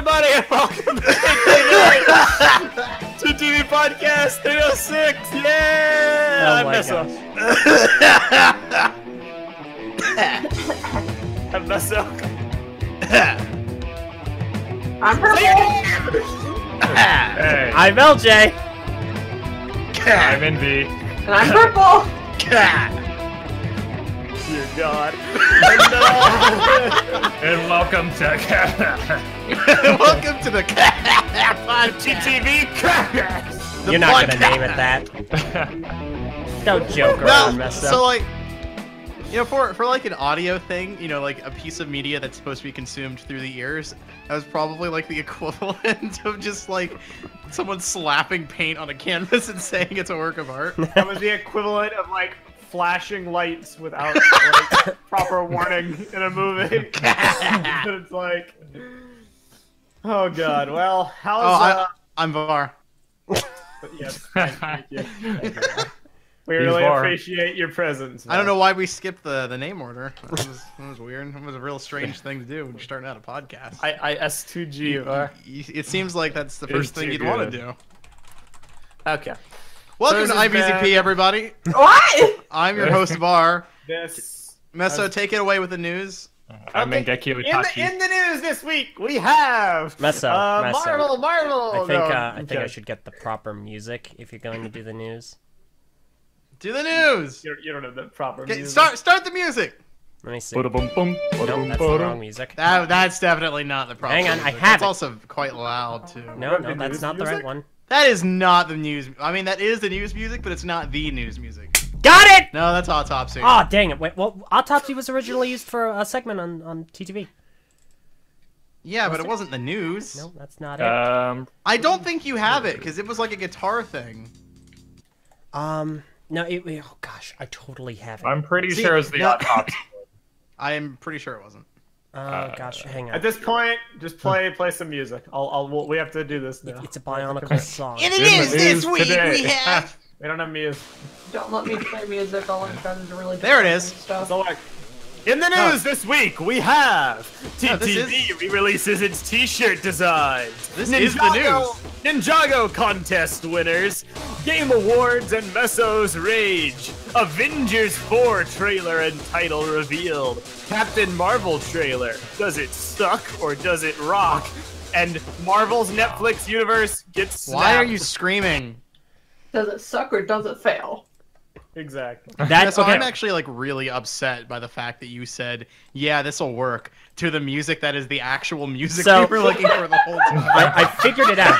everybody, and welcome to TTV Podcast 306. Yeah! Oh I'm my Meso. I'm Meso. I'm Prpl. Hey. I'm Eljay. I'm Invi. And I'm Prpl. Dear God. And welcome to Welcome to the TTV Crew. You're not gonna name it that. Don't joke around, Meso. So like, you know, for like an audio thing, you know, like a piece of media that's supposed to be consumed through the ears, that was probably like the equivalent of just like someone slapping paint on a canvas and saying it's a work of art. That was the equivalent of like flashing lights without like, proper warning in a movie. It's like, oh god. Well, how's I'm Var. Yes, thank you. We really appreciate your presence. I don't know why we skipped the name order. That was weird. It was a real strange thing to do when you're starting out a podcast. I S2G. It seems like that's the first thing you'd want to do. Okay. Welcome to IVZP, everybody. What? I'm your host, Var. Meso, take it away with the news. I'm Ninjago. In the news this week, we have Meso. Marvel. I think I should get the proper music if you're going to do the news. Do the news. You don't have the proper music. Start the music. Let me see. Nope, that's the wrong music. That's definitely not the proper. Hang on, music. I have It's also quite loud too. No, that's not the right one. That is not the news. I mean, that is the news music, but it's not the news music. Got it! No, that's Autopsy. Oh, dang it. Wait, well, Autopsy was originally used for a segment on TTV. Yeah, but it wasn't the news. No, that's not it. I don't think you have it, because it was like a guitar thing. No, oh gosh, I totally have it. I'm pretty sure it's the Autopsy. I am pretty sure it wasn't. Oh gosh, hang on. At this point, just play some music. We have to do this now. It's a Bionicle song. In the news this week, we have... We don't have music. Don't let me play music. All I'm trying to really. There it is. Stuff. So like, in the news this week, we have TTV re-releases its T-shirt designs. This is the news. Ninjago contest winners, Game Awards, and Meso's Rage. Avengers 4 trailer and title revealed. Captain Marvel trailer. Does it suck or does it rock? And Marvel's Netflix universe gets snapped. Why are you screaming? Does it suck or does it fail? Exactly. So I'm actually like really upset by the fact that you said, "Yeah, this will work," to the music that is the actual music we were looking for the whole time. I figured it out.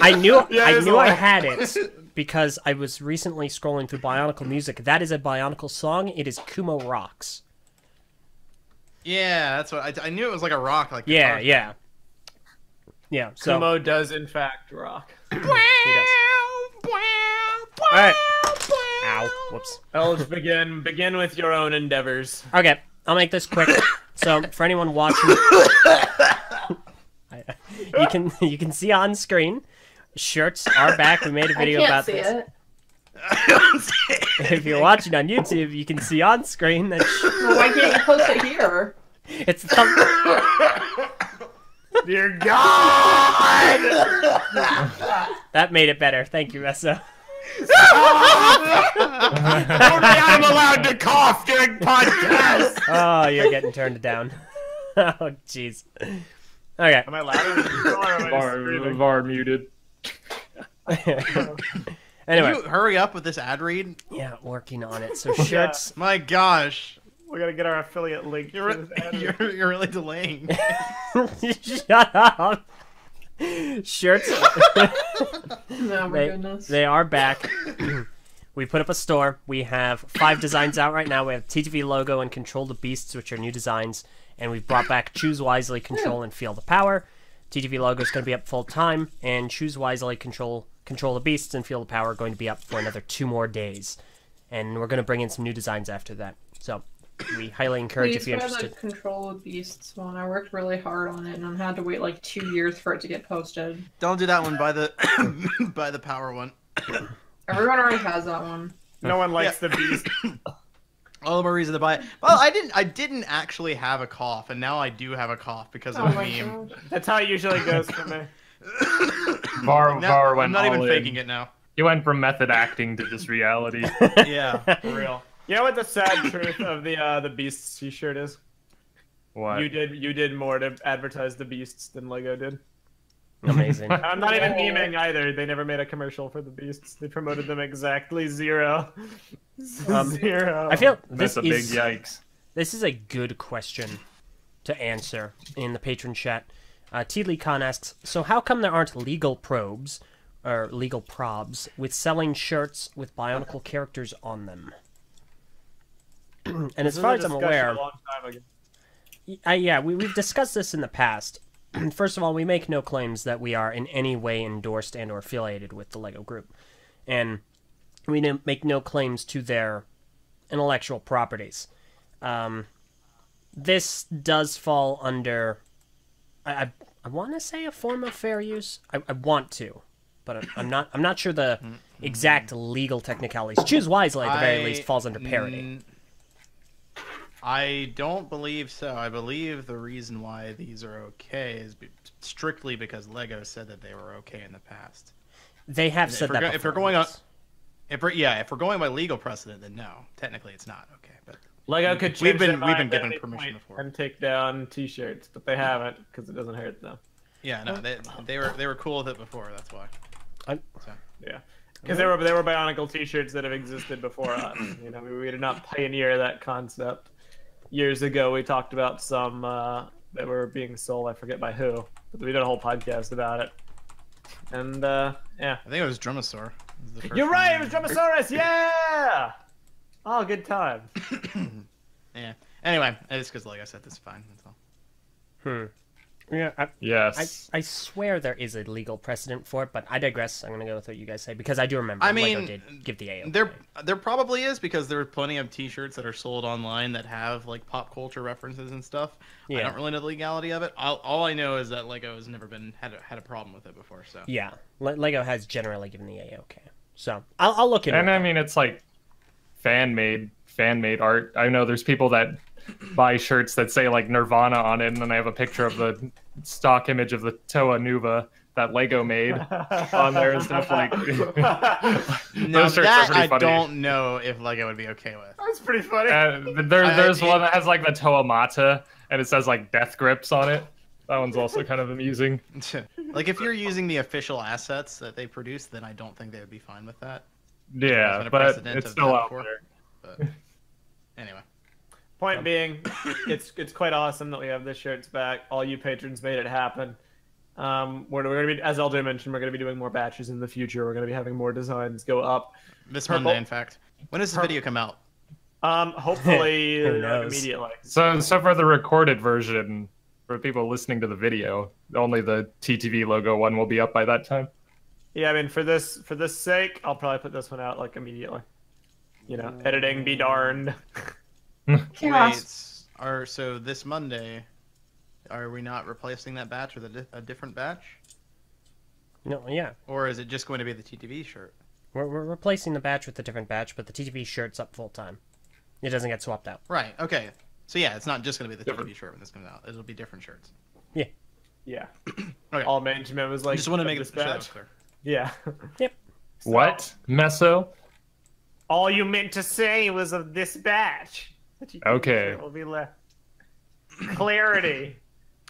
I knew I had it because I was recently scrolling through Bionicle music. That is a Bionicle song. It is Kumo Rocks. Yeah, that's what I knew. It was like a rock, like Yeah. So Kumo does in fact rock. he does. All right. Ow. Whoops. Elj, begin with your own endeavors. Okay, I'll make this quick. So for anyone watching, you can see on screen, shirts are back. We made a video about this. I can't see it. If you're watching on YouTube, you can see on screen that. Well, why can't you post it here? It's the Dear God! That made it better. Thank you, Meso. Only I'm allowed to cough during podcasts. Oh, you're getting turned down. Oh, jeez. Okay. Am I louder? Var muted. Anyway. Can you hurry up with this ad read? Yeah, working on it. So shirts. My gosh. We gotta get our affiliate link. You're really delaying. Shut up. Shirts. No, my goodness. They are back. We put up a store. We have 5 designs out right now. We have TTV logo and Control the Beasts, which are new designs. And we've brought back Choose Wisely, Control, and Feel the Power. TTV logo is going to be up full time. And Choose Wisely, Control the Beasts, and Feel the Power are going to be up for another 2 more days. And we're going to bring in some new designs after that. So we highly encourage if you're interested. The Control the Beasts one. I worked really hard on it, and I had to wait like 2 years for it to get posted. Don't do that one by the by the power one. Everyone already has that one. No one likes the beast. All the more reason to buy it. Well, I didn't actually have a cough, and now I do have a cough because of Oh a my meme. god. That's how it usually goes for me. Var I'm went not even all faking in. it now. He went from method acting to just reality. Yeah. For real. You know what the sad truth of the Beasts T-shirt is? What? You did more to advertise the Beasts than Lego did. Amazing. I'm not even memeing either. They never made a commercial for the Beasts. They promoted them exactly zero. Zero. I feel That's this a big is yikes. this is a good question to answer in the patron chat. Teedley Khan asks, so how come there aren't legal probes or legal probs with selling shirts with Bionicle characters on them? And as far as I'm aware, A long time ago. yeah, we've discussed this in the past. First of all, we make no claims that we are in any way endorsed and or affiliated with the LEGO Group. And we make no claims to their intellectual properties. This does fall under, I want to say, a form of fair use. I want to, but I'm not sure the exact legal technicalities. Choose wisely, at the very least, falls under parody. I don't believe so. I believe the reason why these are okay is strictly because Lego said that they were okay in the past. They have said that before. If we're going on, if we're going by legal precedent, then no, technically it's not okay. But Lego could we've change their been mind at given any permission point before. and take down T-shirts, but they haven't because it doesn't hurt them. Yeah, no, they were cool with it before. That's why. Yeah, because they were Bionicle T-shirts that have existed before us. You know, we did not pioneer that concept. Years ago, we talked about some that were being sold. I forget by who, but we did a whole podcast about it. And yeah, I think it was Drumosaur. you're right. It was Dromasaurus. Yeah. Oh, good time. Yeah. Anyway, it's because Lego said this is fine. That's all. Yeah, Yes. I swear there is a legal precedent for it, but I digress. I'm going to go with what you guys say, because I do remember Lego did give the AO. There probably is, because there are plenty of T-shirts that are sold online that have like pop culture references and stuff. Yeah. I don't really know the legality of it. All I know is that Lego has never had a problem with it before. So Yeah, Lego has generally given the AOK. So I'll look into And it. I mean, it's like fan-made art. I know there's people that buy shirts that say like Nirvana on it, and then they have a picture of the stock image of the Toa Nuva that Lego made on there and stuff like. now Those shirts are that pretty I funny. don't know if Lego would be okay with. That's pretty funny. There's one that has like the Toa Mata, and it says like death grips on it. That one's also kind of amusing. Like if you're using the official assets that they produce, then I don't think they would be fine with that. There's Yeah, been a but precedent it's of still that out before. there. But anyway. Point being, it's quite awesome that we have the shirts back. All you patrons made it happen. We're going to be, as Eljay mentioned, we're going to be doing more batches in the future. We're going to be having more designs go up. This Prpl. Monday, in fact. When does this video come out? Hopefully Who knows? immediately. So for the recorded version, for people listening to the video, only the TTV logo one will be up by that time. Yeah, I mean, for this sake, I'll probably put this one out like immediately. You know, editing be darned. Chaos. Wait, so this Monday, are we not replacing that batch with a different batch? No, yeah, Or is it just going to be the TTV shirt? we're replacing the batch with a different batch, but the TTV shirt's up full time. It doesn't get swapped out. Right, okay. So yeah, it's not just going to be the Different. TTV shirt when this comes out. It'll be different shirts. Yeah. Okay. All management was like, Just want to of make this sure that was batch. clear. Yeah. Yep. What? Meso? All you meant to say was of this batch. That you can Okay. ensure Will be left. Clarity.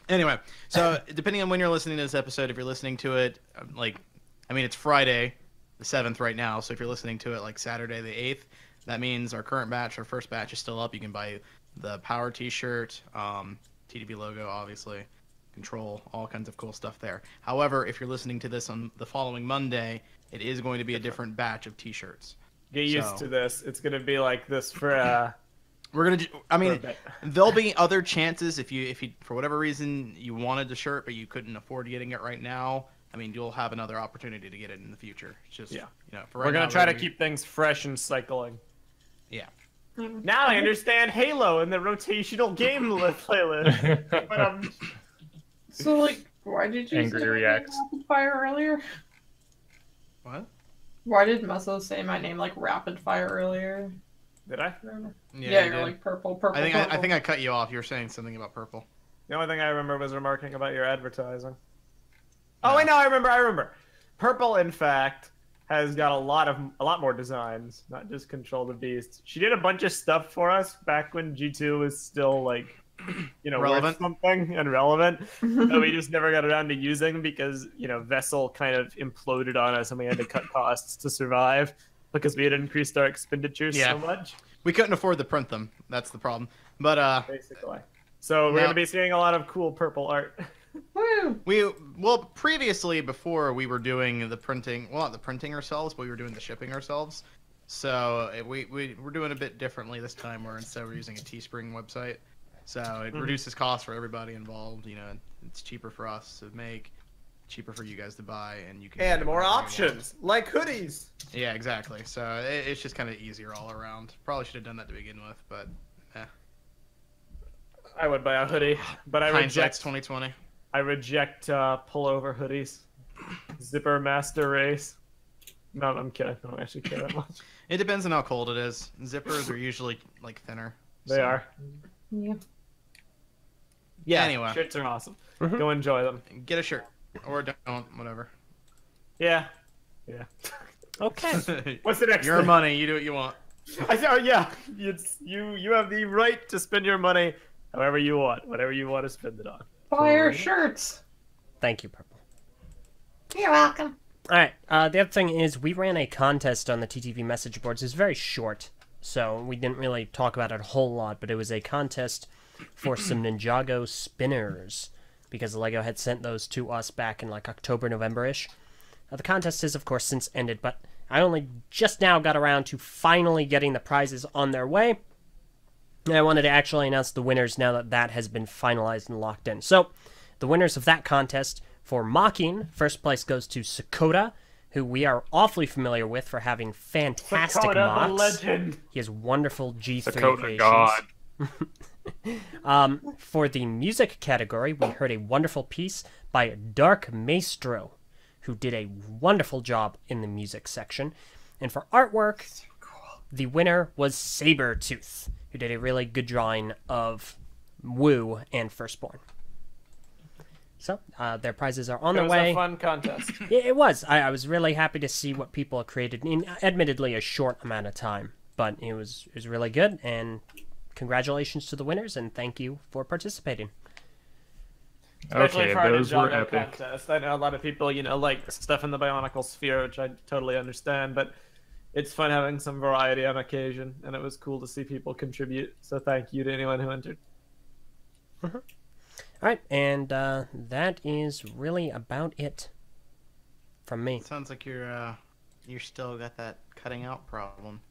Anyway, so depending on when you're listening to this episode, if you're listening to it, it's Friday, the 7th right now. So if you're listening to it like Saturday, the 8th, that means our first batch is still up. You can buy the Power T-shirt, TTV logo, obviously, Control, all kinds of cool stuff there. However, if you're listening to this on the following Monday, it is going to be a different batch of T-shirts. Get used So- to this. It's gonna be like this for We're gonna. I mean, for a bit. there'll be other chances if you for whatever reason you wanted the shirt but you couldn't afford getting it right now. I mean, you'll have another opportunity to get it in the future. It's just Yeah. For We're right gonna now, try to we- keep things fresh and cycling. Yeah. Now I understand Halo in the rotational game playlist. But So, like, why did you Angry say my name reacts. rapid fire earlier? What? Why did Meso say my name like rapid fire earlier? Did I? Yeah, you you're did. like purple, purple. I think I cut you off. You were saying something about purple. The only thing I remember was remarking about your advertising. Oh wait, no, I remember. Prpl, in fact, has got a lot more designs, not just Control the Beast. She did a bunch of stuff for us back when G2 was still like, Relevant. worth something and relevant that we just never got around to using because Vessel kind of imploded on us and we had to cut costs to survive because we had increased our expenditures so much. We couldn't afford to print them. That's the problem. But basically, so we're gonna be seeing a lot of cool Prpl art. Woo! Previously, before we were doing the printing, well, not the printing ourselves, but we were doing the shipping ourselves. So we're doing a bit differently this time, where instead we're using a Teespring website. So it reduces costs for everybody involved. It's cheaper for us to make, cheaper for you guys to buy, and you can. And more options, like hoodies. Yeah, exactly. So it's just kind of easier all around. Probably should have done that to begin with, but I would buy a hoodie, but I hindsight's reject 2020. I reject pullover hoodies. Zipper Master Race. No, I'm kidding. I don't actually care that much. It depends on how cold it is. Zippers are usually like thinner. They are. Yeah. Yeah. Anyway. Shirts are awesome. Go enjoy them. Get a shirt or don't, whatever. Yeah. Yeah. Okay. What's the next Your thing? money. You do what you want. Yeah. It's you have the right to spend your money however you want, whatever you want to spend it on. Buy our shirts. Thank you, Prpl. You're welcome. All right. The other thing is we ran a contest on the TTV message boards. It's very short, so we didn't really talk about it a whole lot. But it was a contest for some Ninjago spinners because LEGO had sent those to us back in like October, November-ish. The contest has, of course, since ended, but I only just now got around to finally getting the prizes on their way. And I wanted to actually announce the winners now that that has been finalized and locked in. So, the winners of that contest for mocking, first place goes to Sakota, who we are awfully familiar with for having fantastic Sakota, mocks. the legend. He has wonderful G3 Dakota creations. God. For the music category, we heard a wonderful piece by Dark Maestro, who did a wonderful job in the music section. And for artwork, the winner was Sabertooth, who did a really good drawing of Wu and Firstborn. So, their prizes are on their way. It was a fun contest. It was. I was really happy to see what people created in admittedly a short amount of time. But it was really good, and congratulations to the winners, and thank you for participating. Especially Okay, for our those were Ninjago epic. contest. I know a lot of people, like stuff in the Bionicle sphere, which I totally understand, but it's fun having some variety on occasion, and it was cool to see people contribute. So thank you to anyone who entered. All right, and that is really about it from me. Sounds like you're still got that cutting out problem.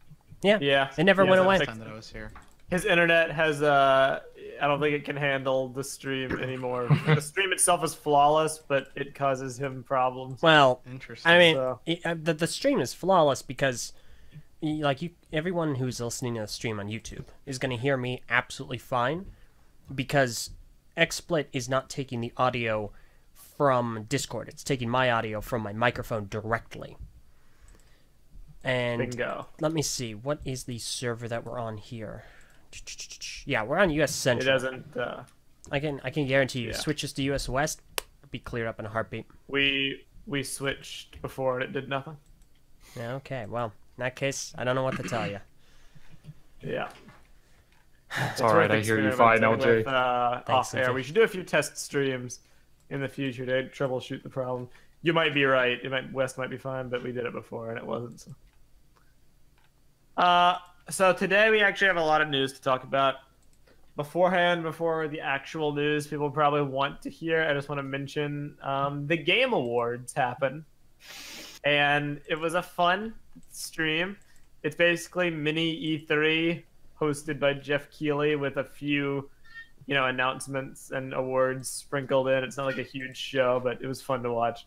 Yeah. It never went away. Last time that I was here. His internet has, I don't think it can handle the stream anymore. The stream itself is flawless, but it causes him problems. Well, Interesting. I mean, So- the stream is flawless because, everyone who's listening to the stream on YouTube is going to hear me absolutely fine because XSplit is not taking the audio from Discord. It's taking my audio from my microphone directly. And Bingo. let me see, what is the server that we're on here? Yeah, we're on US Central. It doesn't, I can guarantee you, Yeah. switch this to US West, it'll be cleared up in a heartbeat. we switched before and it did nothing. Yeah, okay, well, in that case, I don't know what to tell you. Yeah. It's alright, I hear you fine, LJ. With, off air. LJ. We should do a few test streams in the future to troubleshoot the problem. You might be right. West might be fine, but we did it before and it wasn't. So today we actually have a lot of news to talk about. Beforehand, before the actual news people probably want to hear, I just want to mention the Game Awards happened. And it was a fun stream. It's basically mini E3 hosted by Jeff Keighley with a few, announcements and awards sprinkled in. It's not like a huge show, but it was fun to watch.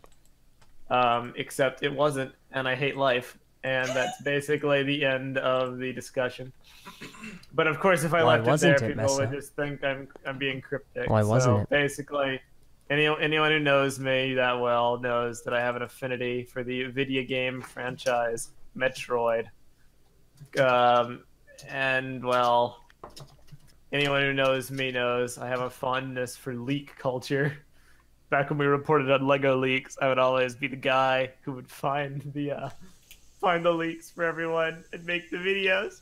Except it wasn't, and I hate life. And that's basically the end of the discussion. But of course, if I Why left it wasn't there, it, people would Meso? just think I'm being cryptic. Why wasn't so it? basically, anyone who knows me that well knows that I have an affinity for the video game franchise Metroid. And well, anyone who knows me knows I have a fondness for leak culture. Back when we reported on Lego leaks, I would always be the guy who would find the leaks for everyone and make the videos.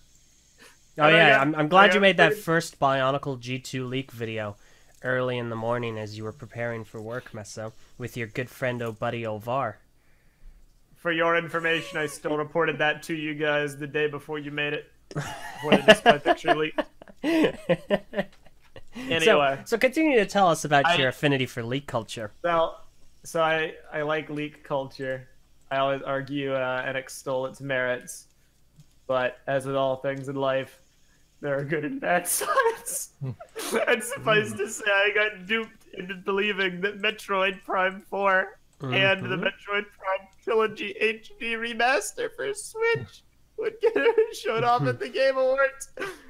Oh yeah, I'm glad you made that first Bionicle G2 leak video early in the morning as you were preparing for work, Meso, with your good friend buddy Ovar. For your information, I still reported that to you guys the day before you made it. Before the display picture leaked. Anyway. So continue to tell us about your affinity for leak culture. So I like leak culture. I always argue and extol its merits. But as with all things in life, there are good and bad sides. And suffice to say, I got duped into believing that Metroid Prime 4 and the Metroid Prime Trilogy HD remaster for Switch would get showed off at the Game Awards.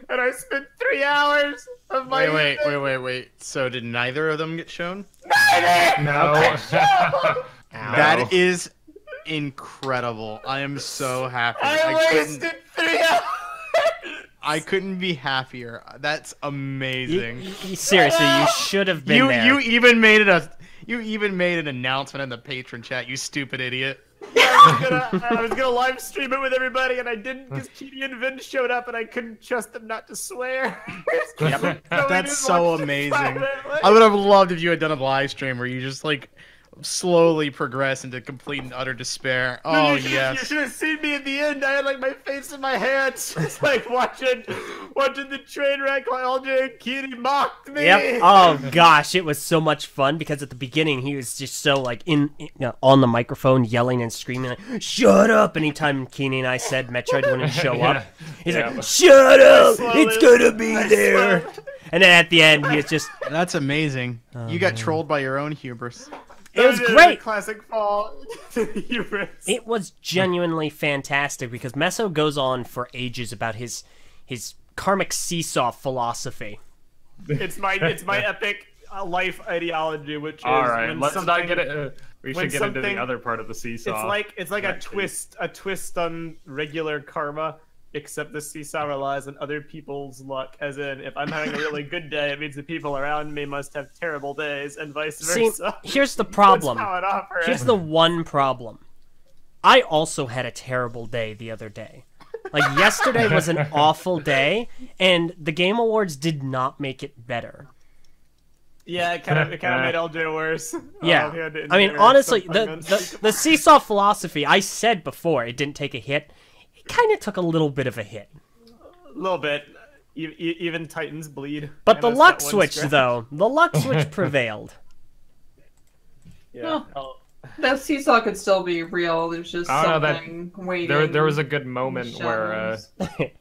And I spent 3 hours of my Wait. So did neither of them get shown? No. That is incredible. I am so happy. I wasted 3 hours. I couldn't be happier. That's amazing. Seriously, you should have been there. You even made an announcement in the patron chat. You stupid idiot. I was gonna live stream it with everybody, and I didn't because Keedy and Vin showed up, and I couldn't trust them not to swear. That's so amazing. I would have loved if you had done a live stream where you just like slowly progress into complete and utter despair. Oh yes. You should have seen me at the end. I had like my face in my hands, just like watching the train wreck while Eljay and Keedy mocked me. Yep. Oh gosh, it was so much fun because at the beginning he was just so like on the microphone yelling and screaming like, "Shut up!" Anytime Keeney and I said Metroid wouldn't show up, he's like, "Shut up! It's gonna be there." And then at the end, he was just. That's amazing. You got trolled by your own hubris. It was great. Classic fall. It was genuinely fantastic because Meso goes on for ages about his Karmic Seesaw philosophy. It's my epic life ideology, which is all right. Let's not get it. We should get into the other part of the seesaw. It's like a twist on regular karma. Except the seesaw relies on other people's luck, as in, if I'm having a really good day, it means the people around me must have terrible days, and vice versa. See, here's the problem. That's how it operates. Here's the one problem. I also had a terrible day the other day. Like, yesterday was an awful day, and the Game Awards did not make it better. Yeah, it kind of made Eljay worse. Yeah. I mean, honestly, the seesaw philosophy, I said before, it didn't take a hit. Kind of took a little bit of a hit. A little bit. Even Titans bleed. But the luck switch, though. The luck switch prevailed. Yeah. Well, that seesaw could still be real. There's just something waiting. There was a good moment where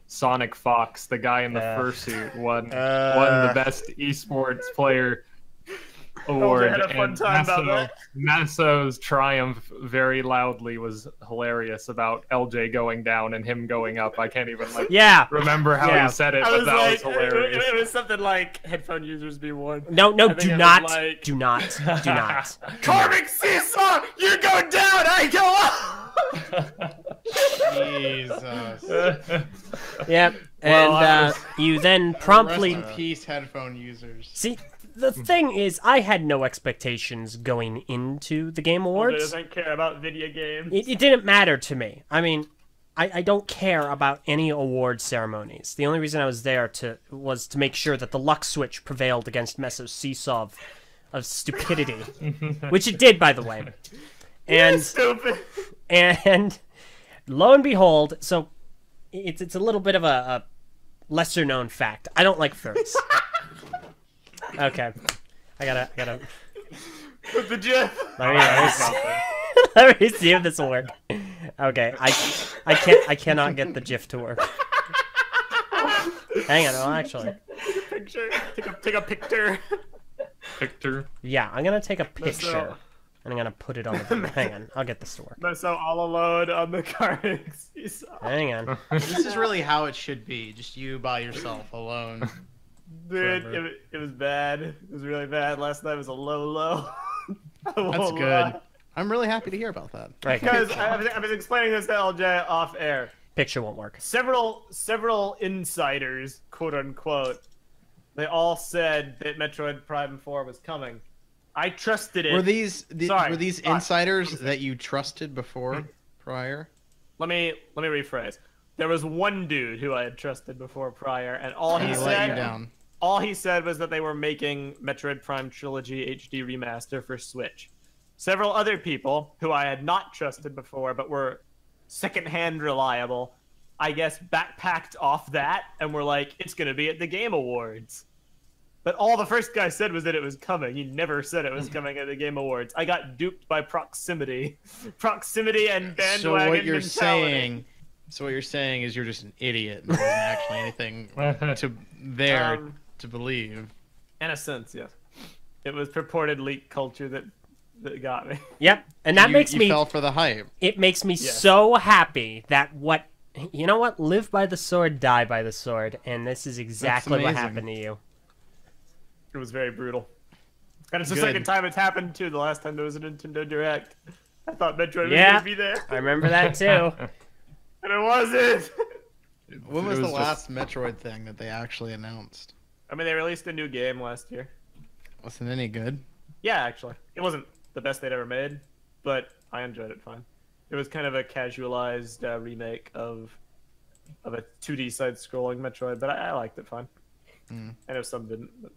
Sonic Fox, the guy in the fursuit, won the best esports player award. Had a fun time about that. Meso's triumph very loudly was hilarious about Eljay going down and him going up. I can't even remember how he said it, but that was hilarious. It was something like headphone users be warned. No, do not. Karmic Seesaw, you go down, I go up. Jesus. Yep. And you then promptly. Rest in peace, headphone users. See. The thing is, I had no expectations going into the Game Awards. Eljay doesn't care about video games. It didn't matter to me. I mean, I don't care about any award ceremonies. The only reason I was there was to make sure that the luck switch prevailed against Meso's seesaw of stupidity, which it did, by the way. And stupid. And lo and behold, so it's a little bit of a lesser known fact. I don't like furries. Okay, I gotta. With the GIF. Let me see if this will work. Okay, I cannot get the GIF to work. Hang on, well, actually. Take a picture. Picture. Yeah, I'm gonna take a picture. And I'm gonna put it on the video. Hang on, I'll get this to work. Meso all alone on the Karmic Seesaw. Hang on. This is really how it should be. Just you by yourself, alone. Dude, it was bad. It was really bad. Last night was a low. That's good. I'm really happy to hear about that. Right. Because I was explaining this to Eljay off air. picture won't work. Several insiders, quote unquote, they all said that Metroid Prime 4 was coming. I trusted it. Were these Sorry. insiders that you trusted before, prior? Let me rephrase. There was one dude who I had trusted before prior, and all he let you said, down. all he said was that they were making Metroid Prime Trilogy HD remaster for Switch. Several other people who I had not trusted before, but were secondhand reliable, I guess backpacked off that and were like, it's gonna be at the Game Awards. But all the first guy said was that it was coming. He never said it was coming at the Game Awards. I got duped by proximity. Proximity and bandwagon So what you're mentality. saying is you're just an idiot. There wasn't actually anything to believe. In a sense, yes. It was purported leak culture that got me. Yep, and that makes you me fell for the hype. It makes me Yes. so happy that you know what? Live by the sword, die by the sword, and this is exactly what amazing. happened to you. It was very brutal. And it's the Good. second time it's happened, too. The last time there was a Nintendo Direct. I thought Metroid was Yeah. going to be there. I remember that too. And it wasn't. When was It the was last Metroid thing that they actually announced? I mean, they released a new game last year. Wasn't any good? Yeah, actually. It wasn't the best they'd ever made, but I enjoyed it fine. It was kind of a casualized remake of a 2D side-scrolling Metroid, but I liked it fine. I know some didn't. But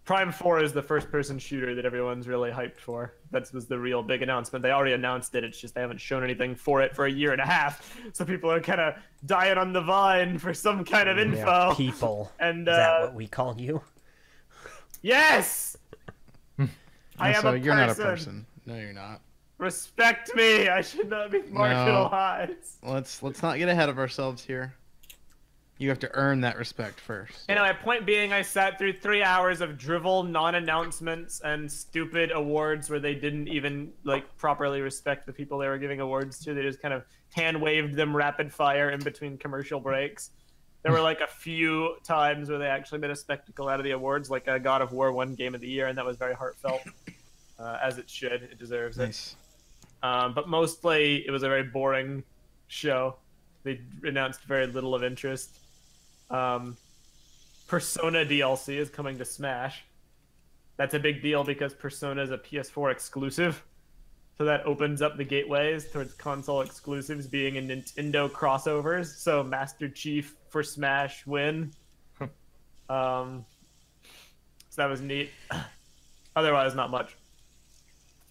Prime 4 is the first-person shooter that everyone's really hyped for. That was the real big announcement. They already announced it. It's just they haven't shown anything for it for a year and a half. So people are kind of dying on the vine for some kind of info. People. And Is that what we call you? yes, I am so a you're not a person. person. No, you're not. Respect me. I should not be marginalized. Let's not get ahead of ourselves here. You have to earn that respect first. Anyway, point being, I sat through 3 hours of drivel non-announcements and stupid awards where they didn't even properly respect the people they were giving awards to. They just kind of hand-waved them rapid fire in between commercial breaks. There were a few times where they actually made a spectacle out of the awards, like God of War won Game of the Year, and that was very heartfelt, as it should. It deserves it. Nice. But mostly, it was a very boring show. They announced very little of interest. Persona DLC is coming to Smash. That's a big deal because Persona is a PS4 exclusive. So that opens up the gateways towards console exclusives being in Nintendo crossovers. So Master Chief for Smash win. So that was neat. Otherwise, not much.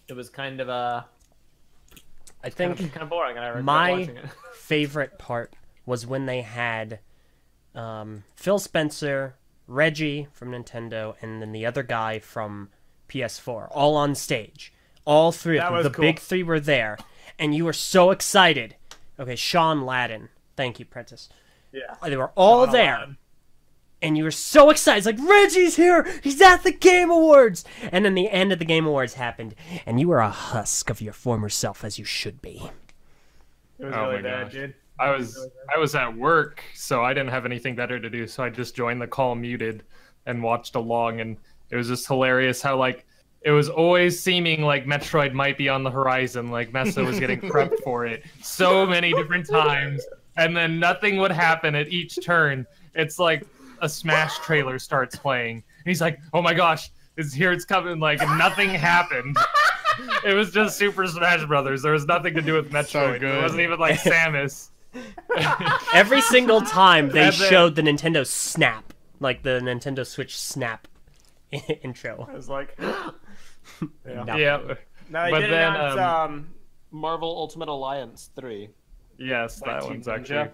It was kind of I think kind of boring, and I regret my watching it. favorite part was when they had Phil Spencer, Reggie from Nintendo, and then the other guy from PS4 all on stage. All three of That them. was The cool. big three were there, and you were so excited. Okay, Sean Ladin. Thank you, Prentice. Yeah. They were all Sean there. Aladdin. And you were so excited. It's like, Reggie's here! He's at the Game Awards! And then the end of the Game Awards happened, and you were a husk of your former self, as you should be. It was Oh really my bad, gosh. dude. I was at work, so I didn't have anything better to do, so I just joined the call muted and watched along, and it was just hilarious how it was always seeming like Metroid might be on the horizon, like Meso was getting prepped for it so many different times, and then nothing would happen at each turn. It's like a Smash trailer starts playing, and he's like, "Oh my gosh, it's coming!" Like nothing happened. It was just Super Smash Brothers. There was nothing to do with Metroid. good. It wasn't even like Samus. Every single time they And then- showed the Nintendo Snap, like the Nintendo Switch Snap intro. I was like, yeah. No. Yeah. No, they But did then, announce Marvel Ultimate Alliance 3. Yes, By that Team one's Ninja. actually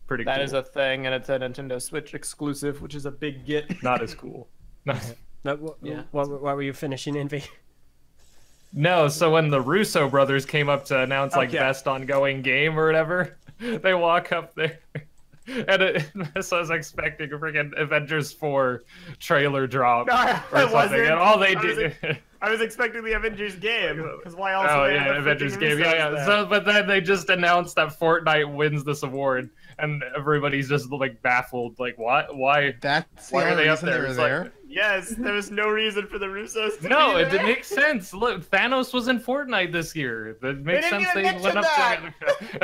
pretty That cool. is a thing, and it's a Nintendo Switch exclusive, which is a big get. Not as cool. No. No, what were you finishing, Envy? No, so when the Russo brothers came up to announce Okay. best ongoing game or whatever, they walk up there. And so I was expecting a freaking Avengers 4 trailer drop No, or I something, wasn't. and all they I was did. I was expecting the Avengers game, because why else Oh would they have yeah, the Avengers freaking game. Russos Yeah. there? So, but then they just announced that Fortnite wins this award, and everybody's just baffled. Like, what? Why? That's the Why are only they up reason they there? were It's there. like, Yes, there was no reason for the Russos to No, be it there. makes sense. Look, Thanos was in Fortnite this year. That makes didn't sense. even They mention went up that.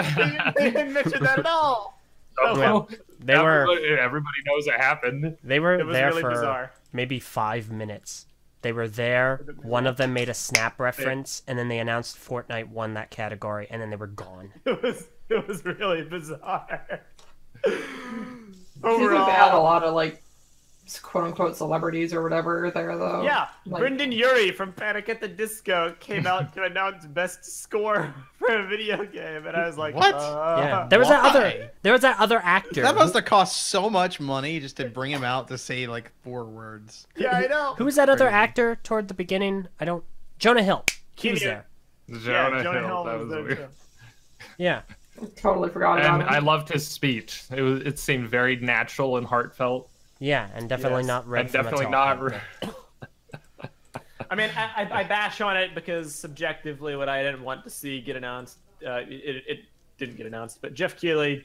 together. They didn't mention that at all. Oh, They were Everybody knows it happened. they were It was there really for bizarre. maybe 5 minutes. They were there. One of them made a snap reference, and then they announced Fortnite won that category, and then they were gone. It was really bizarre. I think we've Overall, had a lot of like quote unquote celebrities or whatever there though. yeah, Like, Brendan Urie from Panic at the Disco came out to announce best score for a video game, and I was like, What? Yeah, there was Why? that other actor. That must have cost so much money just to bring him out to say like 4 words. Yeah, I know. Who was that other Crazy. actor toward the beginning? Jonah Hill. He was Keanu. there. Jonah Jonah Hill. That Hill was there, weird. too. Yeah. totally forgot And about I him. loved his speech. It seemed very natural and heartfelt, Yeah, and definitely Yes. not read and from a definitely top not. hat. I mean, I bash on it because subjectively, what I didn't want to see get announced, it didn't get announced. But Jeff Keighley,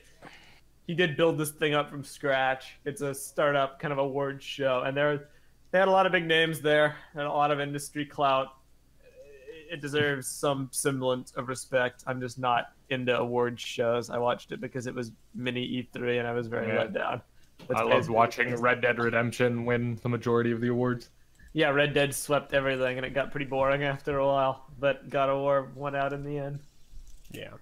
he did build this thing up from scratch. It's a startup kind of awards show, and they had a lot of big names there and a lot of industry clout. It deserves some semblance of respect. I'm just not into awards shows. I watched it because it was mini E3, and I was very Yeah. let down. That's I loved basically- watching Red Dead Redemption win the majority of the awards. Yeah, Red Dead swept everything, and it got pretty boring after a while. But God of War won out in the end. Yeah.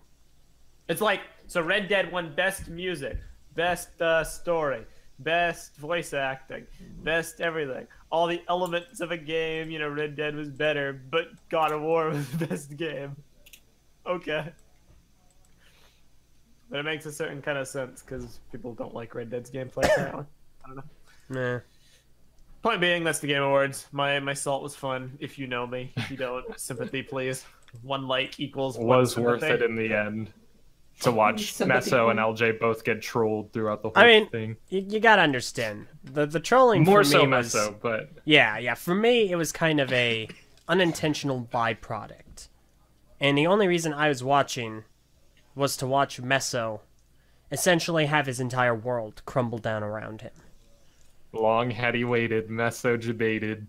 It's like, so Red Dead won best music, best story, best voice acting, best everything. All the elements of a game, you know, Red Dead was better, but God of War was the best game. Okay. But it makes a certain kind of sense, because people don't like Red Dead's gameplay, apparently. I don't know. Nah. Point being, that's the Game Awards. My salt was fun, if you know me. If you don't, sympathy, please. 1 like equals 1 Was worth sympathy. it in the end to watch Sympathy Meso and point. Eljay both get trolled throughout the whole I mean, thing. you gotta understand the trolling More for so me was Meso, but yeah. For me, it was kind of a unintentional byproduct, and the only reason I was watching was to watch Meso essentially have his entire world crumble down around him. long had he waited, Meso debated.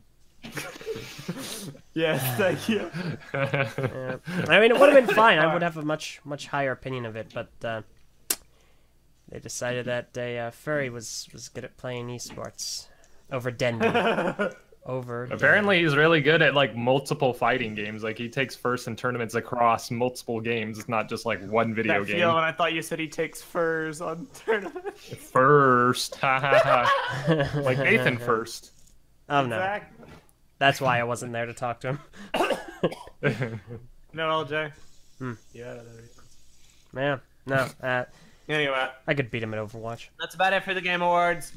Yes, thank you. Yeah. I mean, it would have been fine. I would have a much higher opinion of it, but they decided that a furry was good at playing esports over Denby. Over Apparently, he's really good at like multiple fighting games. Like he takes first in tournaments across multiple games. It's not just like one video That game. feel, and I thought you said he takes furs on tournaments. First, ha ha ha. Like Nathan first. Oh no, Exactly. that's why I wasn't there to talk to him. No, LJ. Hmm. Yeah. Yeah, no, Anyway, I could beat him at Overwatch. that's about it for the Game Awards.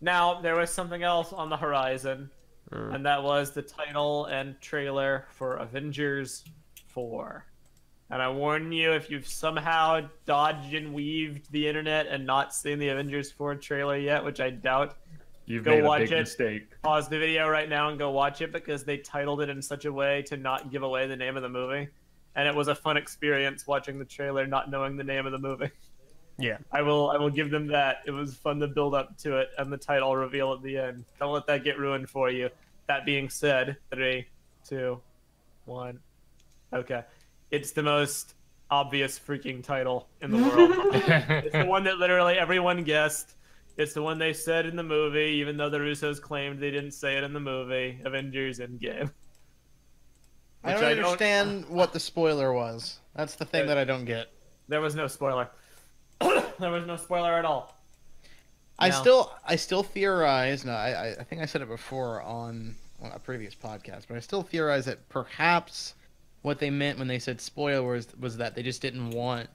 Now, there was something else on the horizon, and that was the title and trailer for Avengers 4. And I warn you, if you've somehow dodged and weaved the internet and not seen the Avengers 4 trailer yet, which I doubt, You've Go made a watch big it. mistake. pause the video right now and go watch it, because they titled it in such a way to not give away the name of the movie. And it was a fun experience watching the trailer not knowing the name of the movie. Yeah, I will give them that. It was fun to build up to it and the title reveal at the end. Don't let that get ruined for you. That being said, 3, 2, 1. Okay. It's the most obvious freaking title in the world. It's the one that literally everyone guessed. It's the one they said in the movie, even though the Russos claimed they didn't say it in the movie. Avengers Endgame. I Which don't I don't- understand what the spoiler was. That's the thing that I don't get. There was no spoiler. There was no spoiler at all. I No. still theorize. No, I think I said it before on a previous podcast, but I still theorize that perhaps what they meant when they said spoilers was that they just didn't want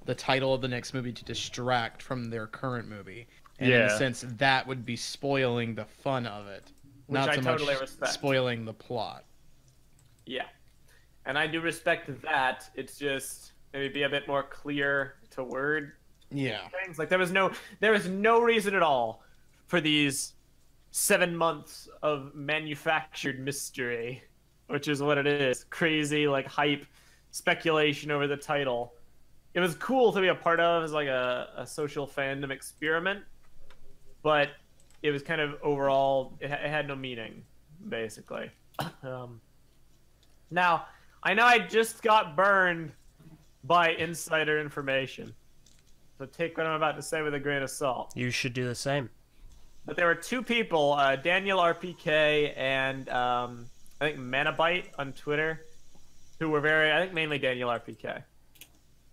the title of the next movie to distract from their current movie, and in a Yeah. sense that would be spoiling the fun of it, Which not I so totally much respect. spoiling the plot. Yeah. And I do respect that. It's just maybe be a bit more clear to word Yeah. things. Like there was no reason at all for these 7 months of manufactured mystery, which is what it is. Crazy, like hype, speculation over the title. It was cool to be a part of as like a social fandom experiment, but it was kind of overall, it had no meaning, basically. Now, I know I just got burned by insider information, so take what I'm about to say with a grain of salt. You should do the same. But there were two people, Daniel RPK and I think Manabite on Twitter, who were very, I think mainly Daniel RPK,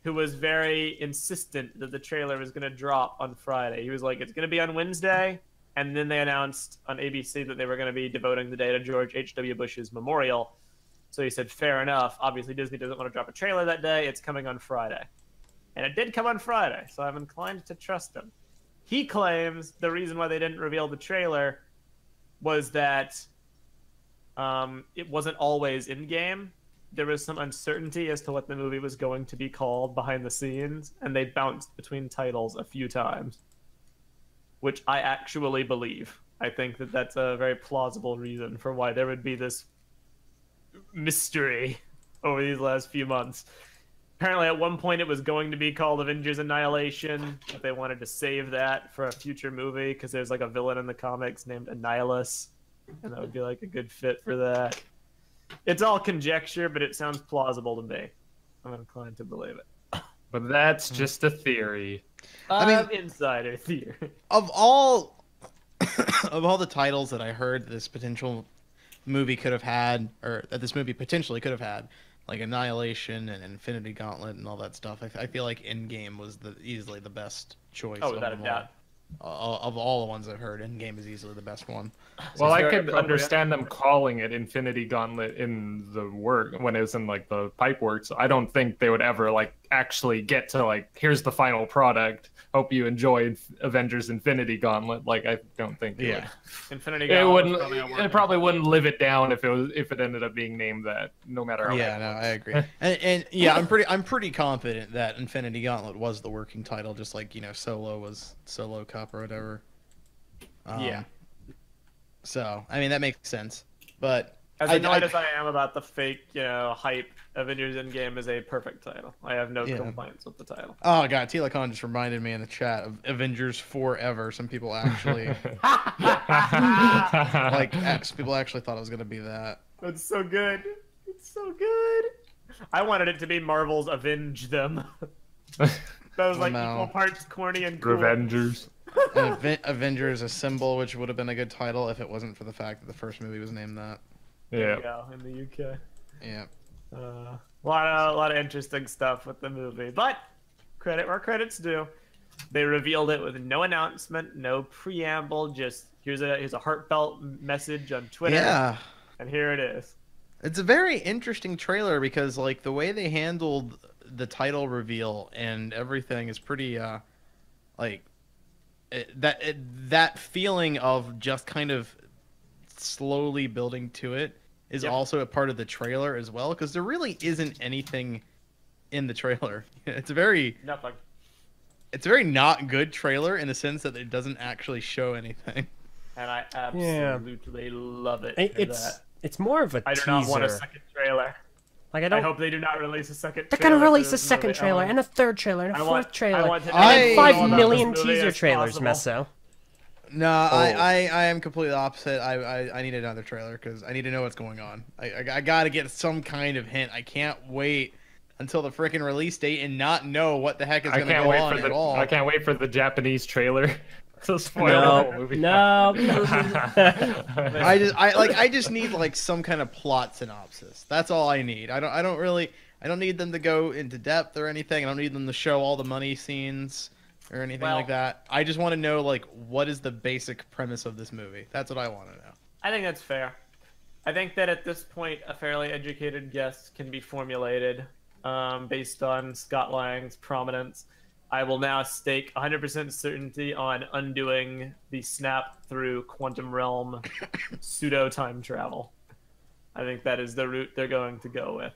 who was very insistent that the trailer was going to drop on Friday. He was like, it's going to be on Wednesday, and then they announced on ABC that they were going to be devoting the day to George H.W. Bush's memorial. So he said, fair enough. Obviously, Disney doesn't want to drop a trailer that day. It's coming on Friday. And it did come on Friday, so I'm inclined to trust him. He claims the reason why they didn't reveal the trailer was that it wasn't always in-game. There was some uncertainty as to what the movie was going to be called behind the scenes, and they bounced between titles a few times, which I actually believe. I think that that's a very plausible reason for why there would be this mystery over these last few months. Apparently, at one point, it was going to be called Avengers Annihilation, but they wanted to save that for a future movie because there's like a villain in the comics named Annihilus, and that would be like a good fit for that. It's all conjecture, but it sounds plausible to me. I'm inclined to believe it. But that's just a theory. I mean, Insider theory. Of all the titles that I heard this potential movie could have had, or that this movie potentially could have had, like Annihilation and Infinity Gauntlet and all that stuff, I feel like Endgame was easily the best choice. Oh, without a doubt. Of all the ones I've heard, Endgame is easily the best one. Well, I could understand them calling it Infinity Gauntlet in the work when it was in like the pipe works. I don't think they would ever like actually get to like, here's the final product. Hope you enjoy Avengers Infinity Gauntlet. Like, I don't think it would. Infinity Gauntlet. It probably wouldn't live it down if it ended up being named that, no matter how. Yeah, no, I agree. and yeah, I'm pretty confident that Infinity Gauntlet was the working title, just like, you know, Solo was Solo Cup or whatever. Yeah. So, I mean, that makes sense. But as annoyed as I am about the fake, hype, Avengers Endgame is a perfect title. I have no complaints with the title. Oh god, Tila Khan just reminded me in the chat of Avengers Forever. Some people actually people actually thought it was gonna be that. That's so good. It's so good. I wanted it to be Marvel's Avenge Them. That was like equal parts corny and cool. Revengers. Avengers Assemble, which would have been a good title if it wasn't for the fact that the first movie was named that. Yeah. In the UK. Yeah. A lot of interesting stuff with the movie, but credit where credit's due. They revealed it with no announcement, no preamble. Just here's a heartfelt message on Twitter. Yeah. And here it is. It's a very interesting trailer because like the way they handled the title reveal and everything is pretty that feeling of just kind of slowly building to it is also a part of the trailer as well, because there really isn't anything in the trailer. It's a very not good trailer in the sense that it doesn't actually show anything. And I absolutely love it. It's more of a teaser. I do not want a second trailer. Like I hope they do not release a second. They're gonna release a second trailer and a third trailer and a fourth trailer and 5 million teaser trailers, Meso. No, I am completely opposite. I need another trailer because I need to know what's going on. I gotta get some kind of hint. I can't wait until the freaking release date and not know what the heck is gonna go on at all. I can't wait for the Japanese trailer to spoil the whole movie. No. I just need like some kind of plot synopsis. That's all I need. I don't need them to go into depth or anything. I don't need them to show all the money scenes or anything like that. I just want to know like what is the basic premise of this movie. That's what I want to know. I think that's fair. I think that at this point a fairly educated guess can be formulated based on Scott Lang's prominence. I will now stake 100% certainty on undoing the snap through quantum realm pseudo time travel. I think that is the route they're going to go with,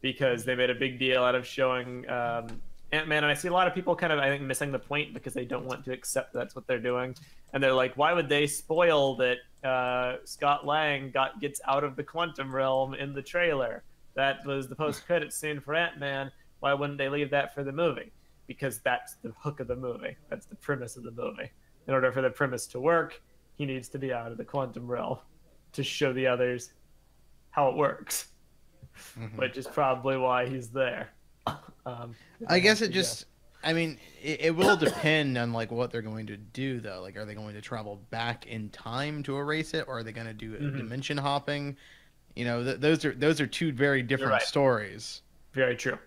because they made a big deal out of showing Ant-Man, and I see a lot of people kind of, I think, missing the point because they don't want to accept that's what they're doing. And they're like, why would they spoil that Scott Lang gets out of the quantum realm in the trailer? That was the post-credits scene for Ant-Man. Why wouldn't they leave that for the movie? Because that's the hook of the movie. That's the premise of the movie. in order for the premise to work, he needs to be out of the quantum realm to show the others how it works, which is probably why he's there. I guess it just, I mean, it will depend on like what they're going to do though. Like, are they going to travel back in time to erase it, or are they going to do dimension hopping? You know, those are two very different stories. Very true.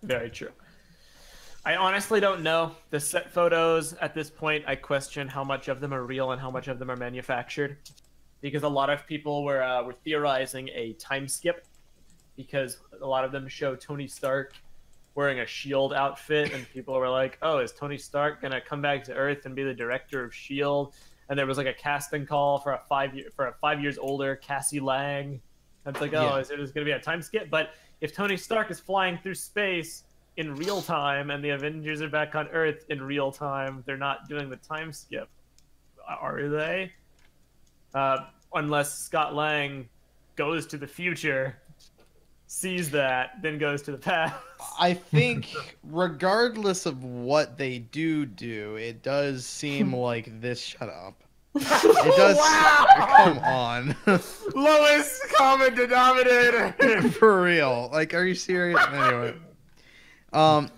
Very true. I honestly don't know. The set photos at this point, I question how much of them are real and how much of them are manufactured, because a lot of people were theorizing a time skip, because a lot of them show Tony Stark wearing a SHIELD outfit, and people were like, "Oh, is Tony Stark gonna come back to Earth and be the director of SHIELD?" And there was like a casting call for a 5 years older Cassie Lang. And it's like, oh, is there just gonna be a time skip? But if Tony Stark is flying through space in real time and the Avengers are back on Earth in real time, they're not doing the time skip, are they? Unless Scott Lang goes to the future, sees that, then goes to the past. I think regardless of what they do, it does seem like this. Shut up. It does. Come on. Lowest common denominator. For real. Like, are you serious? Anyway.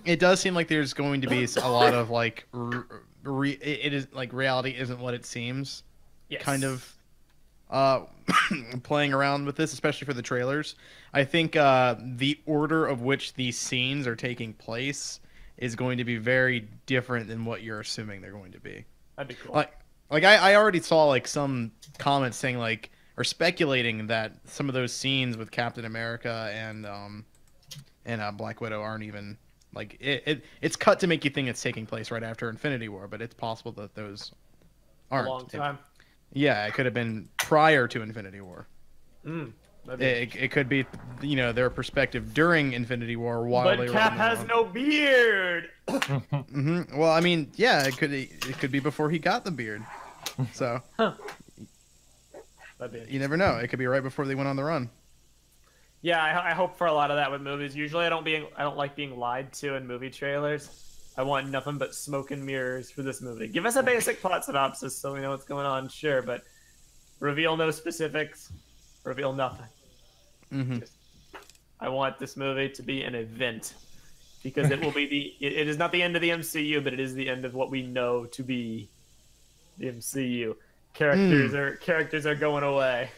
It does seem like there's going to be a lot of like, it is like reality isn't what it seems. Yes. Kind of. Playing around with this, especially for the trailers. I think the order of which these scenes are taking place is going to be very different than what you're assuming they're going to be. That'd be cool. Like I already saw like some comments saying like, or speculating that some of those scenes with Captain America and Black Widow aren't even like it's cut to make you think it's taking place right after Infinity War, but it's possible that those aren't. A long time. Yeah, it could have been prior to Infinity War. It could be, you know, their perspective during Infinity War while they were. But Cap has no beard. Well, I mean, yeah, it could be before he got the beard. So you never know. It could be right before they went on the run. Yeah, I hope for a lot of that with movies. Usually, I don't like being lied to in movie trailers. I want nothing but smoke and mirrors for this movie. Give us a basic plot synopsis so we know what's going on, sure, but reveal no specifics, reveal nothing. I want this movie to be an event, because it will be it is not the end of the MCU, but it is the end of what we know to be the MCU. Characters are going away.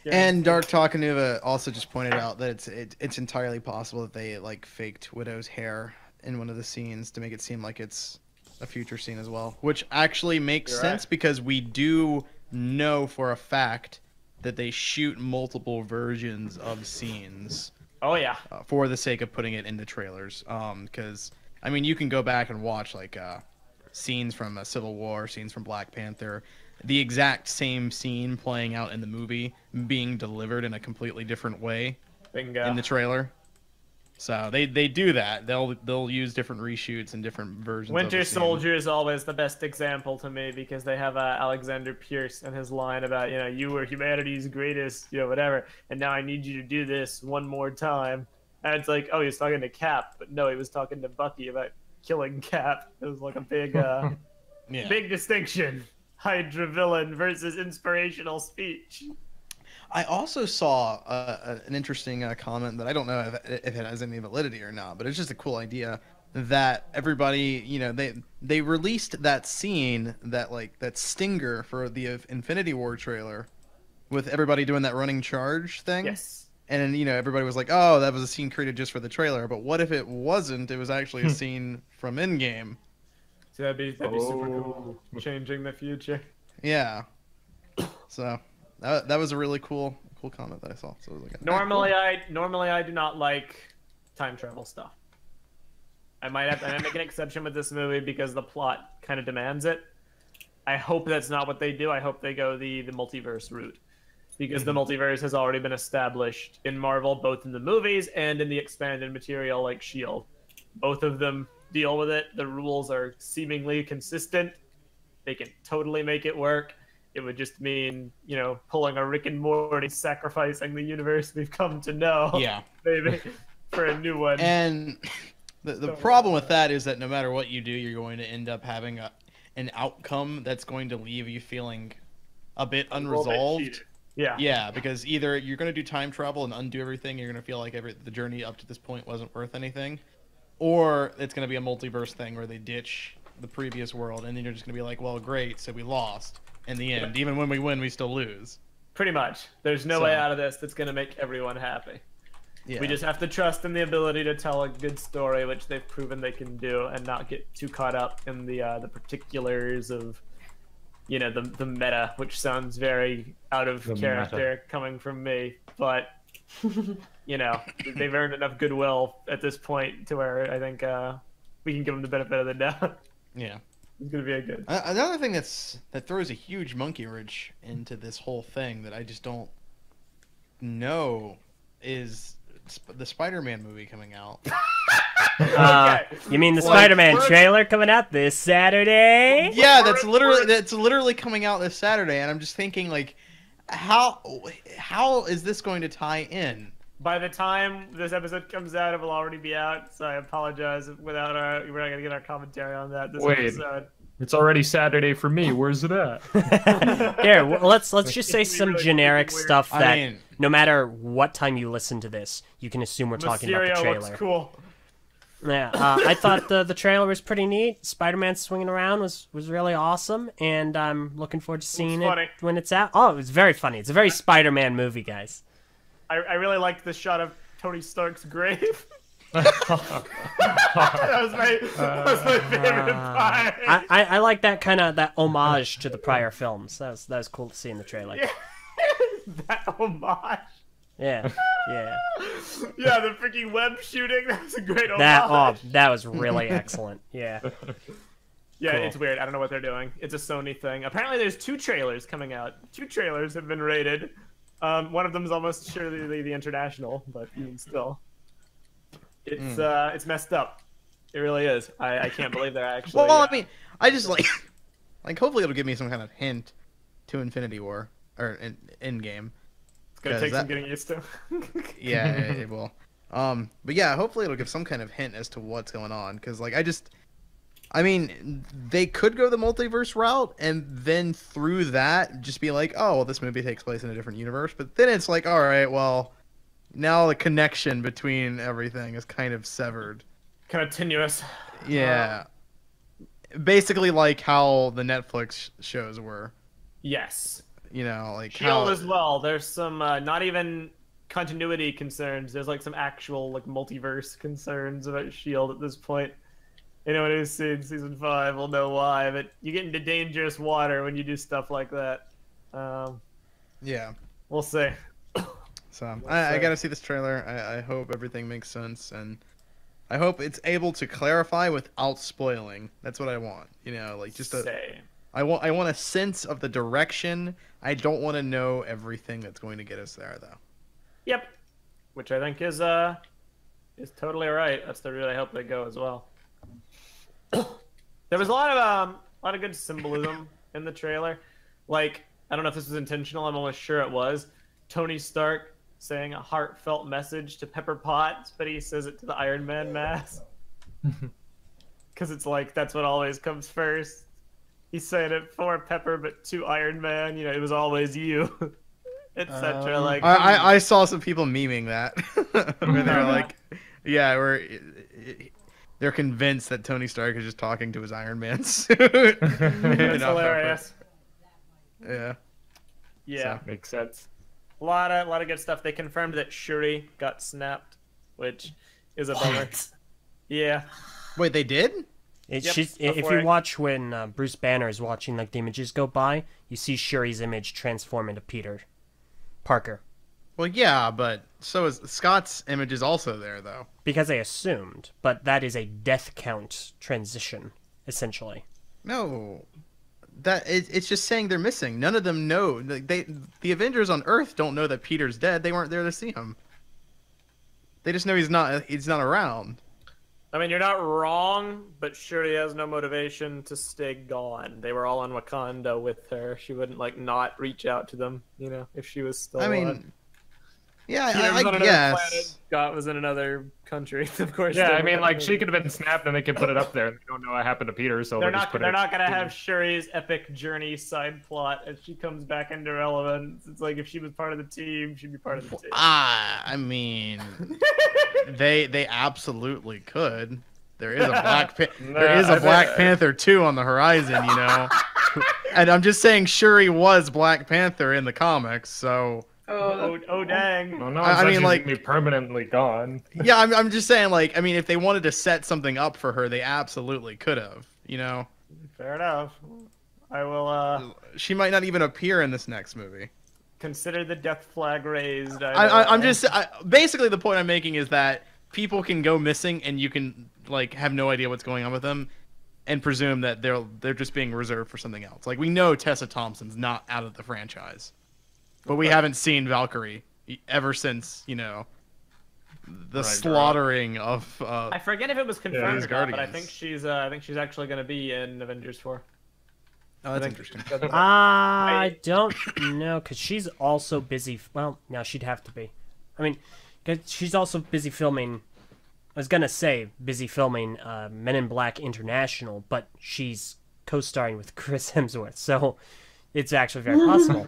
And Dark Takanuva also just pointed out that it's entirely possible that they like faked Widow's hair in one of the scenes to make it seem like it's a future scene as well, which actually makes sense because we do know for a fact that they shoot multiple versions of scenes. Oh yeah. For the sake of putting it into trailers, because I mean you can go back and watch like scenes from Civil War, scenes from Black Panther, the exact same scene playing out in the movie being delivered in a completely different way. Bingo. In the trailer. So they do that. They'll use different reshoots and different versions. Winter Soldier is always the best example to me because they have Alexander Pierce and his line about, you know, you were humanity's greatest, you know, whatever, and now I need you to do this one more time. And it's like, oh, he was talking to Cap, but no, he was talking to Bucky about killing Cap. It was like a big, big distinction. Hydra villain versus inspirational speech. I also saw an interesting comment that I don't know if it has any validity or not, but it's just a cool idea that everybody, you know, they released that scene, that stinger for the Infinity War trailer with everybody doing that running charge thing. Yes. And then, you know, everybody was like, oh, that was a scene created just for the trailer. But what if it wasn't? It was actually a scene from Endgame. So that'd be super cool. Changing the future. Yeah. So that was a really cool comment that I saw. So it was like, normally I do not like time travel stuff. I might make an exception with this movie because the plot kind of demands it. I hope that's not what they do. I hope they go the multiverse route. Because the multiverse has already been established in Marvel, both in the movies and in the expanded material like S.H.I.E.L.D. Both of them deal with it. The rules are seemingly consistent. They can totally make it work. It would just mean, you know, pulling a Rick and Morty, sacrificing the universe we've come to know. Yeah. Maybe for a new one. And the problem with that is that no matter what you do, you're going to end up having an outcome that's going to leave you feeling a bit A little bit unresolved. cheated. Yeah. Yeah, because either you're going to do time travel and undo everything, you're going to feel like the journey up to this point wasn't worth anything, or it's going to be a multiverse thing where they ditch the previous world, and then you're just going to be like, well, great, so we lost in the end. Even when we win, we still lose. Pretty much. There's no way out of this that's going to make everyone happy. Yeah. We just have to trust in the ability to tell a good story, which they've proven they can do, and not get too caught up in the particulars of, the meta, which sounds very out of character coming from me. But, they've earned enough goodwill at this point to where I think we can give them the benefit of the doubt. Yeah. It's gonna be a good. Another thing that throws a huge monkey wrench into this whole thing that I just don't know is the Spider-Man movie coming out. You mean the Spider-Man trailer coming out this Saturday? Yeah, that's literally coming out this Saturday, and I'm just thinking, like, how is this going to tie in? By the time this episode comes out, it will already be out. So I apologize we're not gonna get our commentary on that this episode. It's already Saturday for me. Where's it at? Here, let's just say some really generic stuff that I mean, no matter what time you listen to this, you can assume we're talking about the Mysterio trailer. looks cool. Yeah, I thought the trailer was pretty neat. Spider-Man swinging around was really awesome, and I'm looking forward to seeing it when it's out. Oh, it was very funny. It's a very Spider-Man movie, guys. I really liked the shot of Tony Stark's grave. that was my favorite part. I like that kind of that homage to the prior films. That was cool to see in the trailer. Yeah. That homage. Yeah. Yeah, the freaking web shooting. That was a great homage. That was really excellent. Yeah. Yeah, Cool. It's weird. I don't know what they're doing. It's a Sony thing. Apparently, there's 2 trailers coming out. 2 trailers have been rated. One of them is almost surely the international, but even still, it's messed up. It really is. I can't believe they're actually. Well, I mean, I just like hopefully it'll give me some kind of hint to Infinity War or Endgame. It's gonna take some getting used to. Yeah, it will. But yeah, hopefully it'll give some kind of hint as to what's going on, because I mean, they could go the multiverse route, and then through that, just be like, oh, well, this movie takes place in a different universe. But then it's like, all right, well, now the connection between everything is kind of severed. Kind of tenuous. Yeah. Basically like how the Netflix shows were. Yes. Like Shield as well. There's some not even continuity concerns. There's like some actual like multiverse concerns about Shield at this point. Anyone who's seen season 5 will know why, but you get into dangerous water when you do stuff like that. Yeah. We'll see. So I gotta see this trailer. I hope everything makes sense, and I hope it's able to clarify without spoiling. That's what I want. Like just I want a sense of the direction. I don't want to know everything that's going to get us there, though. Yep. Which I think is totally right. That's the route I hope they go as well. There was a lot of good symbolism in the trailer. Like, I don't know if this was intentional. I'm almost sure it was. Tony Stark saying a heartfelt message to Pepper Potts, but he says it to the Iron Man mask. Because it's like, that's what always comes first. He's saying it for Pepper, but to Iron Man, it was always you. Etc. Like, I saw some people memeing that. Where they're like, yeah, they're convinced that Tony Stark is just talking to his Iron Man suit. It's hilarious. Yeah. Yeah. So, makes sense. A lot of good stuff. They confirmed that Shuri got snapped, which is a bummer. Yeah. Wait, they did? If you watch when Bruce Banner is watching, like, the images go by, you see Shuri's image transform into Peter Parker. Well, yeah, but so is Scott's image is also there, though. Because they assumed, but that is a death count transition, essentially. No, it's just saying they're missing. None of them know. The Avengers on Earth don't know that Peter's dead. They weren't there to see him. They just know he's not around. I mean, you're not wrong, but Shuri has no motivation to stay gone. They were all on Wakanda with her. She wouldn't not reach out to them, if she was still. I mean, Yeah, Peter was I on another guess. planet. Scott was in another country. Of course. Yeah, they I were mean, gonna like move. she could have been snapped, and they could put it up there. And they don't know what happened to Peter, so They're they'll just not. put They're it. not gonna have Shuri's epic journey side plot as she comes back into relevance. It's like if she was part of the team, she'd be part of the team. I mean, they absolutely could. There is a Black Panther 2 on the horizon, you know. And I'm just saying Shuri was Black Panther in the comics, so Oh dang. Well, no, I I mean, mean, like- be permanently gone. yeah, I'm just saying, like, I mean, if they wanted to set something up for her, they absolutely could have, you know. Fair enough. I will She might not even appear in this next movie. consider the death flag raised. I'm just basically the point I'm making is that people can go missing and you can like have no idea what's going on with them and presume that they're just being reserved for something else. Like we know Tessa Thompson's not out of the franchise, but we haven't seen Valkyrie ever since, you know, the slaughtering of. I forget if it was confirmed these or not, but I Guardians. think she's actually going to be in Avengers 4. Oh, that's interesting. I don't know, because she's also busy. Well, no, she'd have to be. I mean, 'cause she's also busy filming. I was going to say busy filming Men in Black International, but she's co-starring with Chris Hemsworth, so it's actually very possible.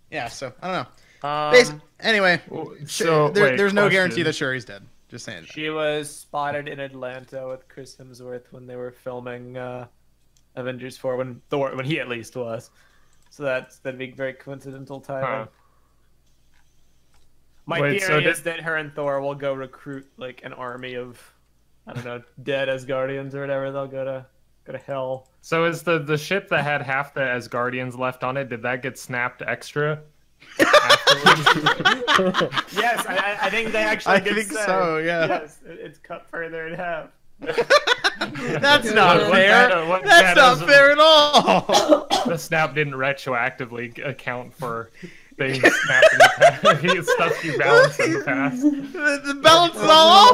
Yeah, so I don't know. Um, Anyway, So there's no question. guarantee that Shuri's dead. Just saying. That. she was spotted in Atlanta with Chris Hemsworth when they were filming Avengers 4, when he at least was. So that'd be very coincidental timing. Huh. My Wait, theory so is that her and Thor will go recruit like an army of, I don't know, dead Asgardians or whatever. They'll go to hell. So is the ship that had half the Asgardians left on it? Did that get snapped extra? Yes, I think they actually. I did think say. so, yeah. Yes, it's cut further in half. That's not What fair. data- what That's data not is- fair at all. The snap didn't retroactively account for things snapped in the past. Stuff you balanced in the past. The balance is all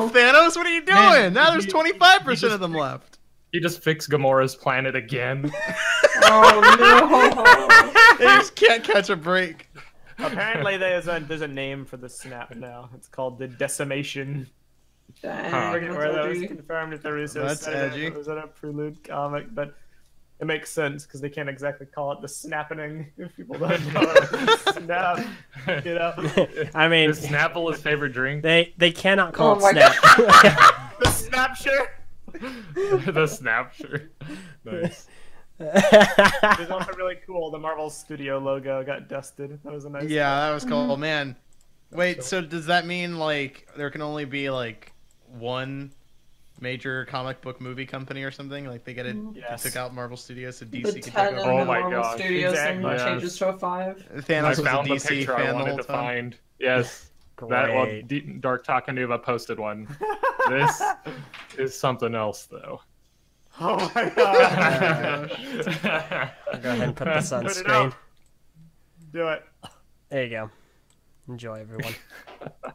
off, Thanos. What are you doing? Now there's 25% of them left. He just fixed Gamora's planet again. Oh They just can't catch a break. Apparently, there's a name for the snap now. It's called the decimation. no! I Dang, forget where that was that's confirmed. If the Russos That's said edgy. it was in a Prelude comic, but it makes sense because they can't exactly call it the snappening if people don't know it. Snap, you know. I mean, Is Snapple his favorite drink? they cannot call Oh it my Snap. The snapshot. The Snapture. Nice. It was also really cool. The Marvel Studio logo got dusted. That was a nice. Yeah, that was cool, man. Wait, so does that mean like there can only be like one major comic book movie company or something? Like they get it Yes. took out Marvel Studios so The DC could 10 take in over. Oh the my Marvel gosh, Studios exactly. and Yes. changes to a 5. Thanos I was a found the DC picture I fan the wanted whole to time. find. Yes. That well, Great. Dark Takanuva posted one. This is something else, though. Oh my god. Go ahead and put this on Put it screen. up. Do it. There you go. Enjoy, everyone.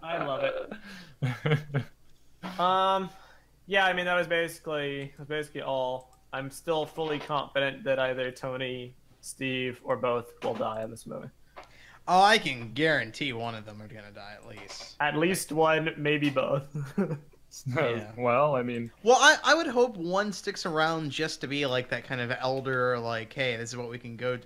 I love it. Yeah, I mean that was basically all. I'm still fully confident that either Tony, Steve, or both will die in this movie. Oh, I can guarantee one of them are gonna die at least. At least one, maybe both. Yeah. Well, I mean, Well, I would hope one sticks around just to be like that kind of elder, like, hey, this is what we can go,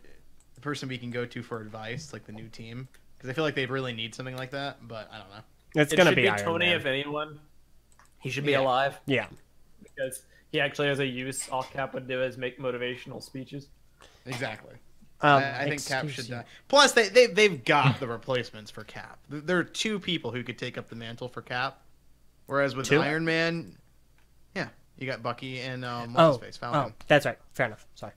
the person we can go to for advice, like the new team. Because I feel like they'd really need something like that, but I don't know. It's It gonna should be be Iron Tony, Man. if anyone. He should be Yeah. alive Yeah. because he actually has a use. All Cap would do is make motivational speeches. Exactly. Um, I think Cap excuse should you. die. Plus, they've got the replacements for Cap. There are two people who could take up the mantle for Cap, whereas with Two? Iron Man, yeah, you got Bucky and what's Oh, his face, Falcon. that's right. Fair enough. Sorry.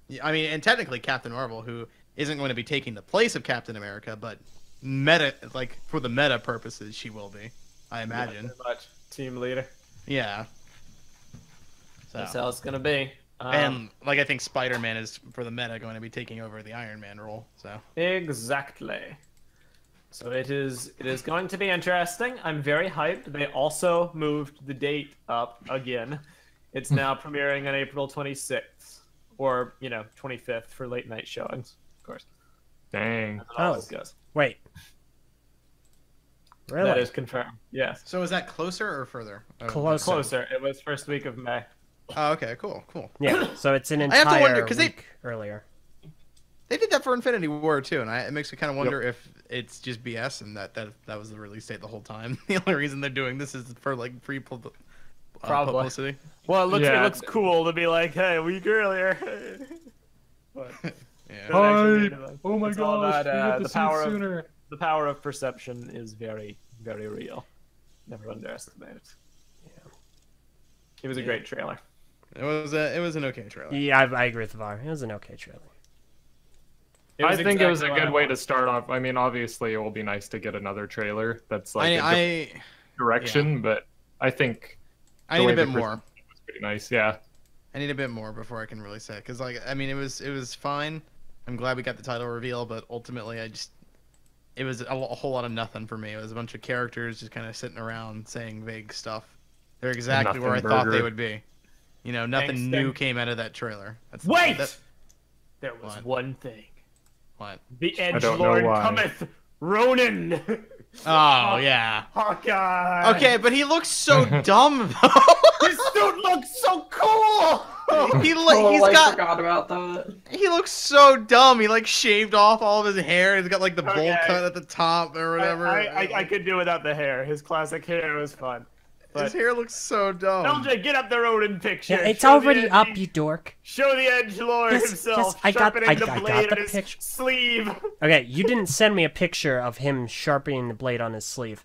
Yeah, I mean, and technically Captain Marvel, who isn't going to be taking the place of Captain America, but meta, like for the meta purposes, she will be, I imagine. Very much team leader. Yeah. So. That's how it's gonna be. And like I think Spider-Man is for the meta going to be taking over the Iron Man role. So. Exactly. So it is going to be interesting. I'm very hyped. They also moved the date up again. It's now premiering on April 26th, or 25th for late night showings, of course. Dang. That's what it always goes. Wait. Really? That is confirmed. Yes. So is that closer or further? Closer. It was first week of May. Oh, okay, cool. Yeah, so it's an I entire have to wonder, 'cause week earlier. They did that for Infinity War too, and it makes me kind of wonder if it's just BS and that was the release date the whole time. The only reason they're doing this is for like free publicity. Well, it looks cool to be like, hey, a week earlier. But Yeah. Oh my it's all gosh, about, we get the power sooner. the power of perception is very, very real. Never underestimate it. Yeah. It was a great trailer. It was an okay trailer. Yeah, I agree with VAR. It was an okay trailer. I think it was a good way to start off. I mean, obviously, it will be nice to get another trailer that's like a different direction, but I think I need a bit more. It was pretty nice, yeah. I need a bit more before I can really say it, because like I mean, it was fine. I'm glad we got the title reveal, but ultimately, it was a whole lot of nothing for me. It was a bunch of characters just kind of sitting around saying vague stuff. They're exactly where I thought they would be. You know, nothing new came out of that trailer. There was one thing. What? The Edgelord cometh, Ronin. Oh yeah. Hawkeye. Okay, but he looks so dumb though. His suit looks so cool. I forgot about that. He looks so dumb. He like shaved off all of his hair. He's got like the bowl cut at the top or whatever. I could do without the hair. His classic hair was fun. His hair looks so dumb. Eljay, get up the Ronin picture. Yeah, it's already up, you dork. Show the Edgelord himself. I got sharpening the blade the on his picture. sleeve. Okay, you didn't send me a picture of him sharpening the blade on his sleeve.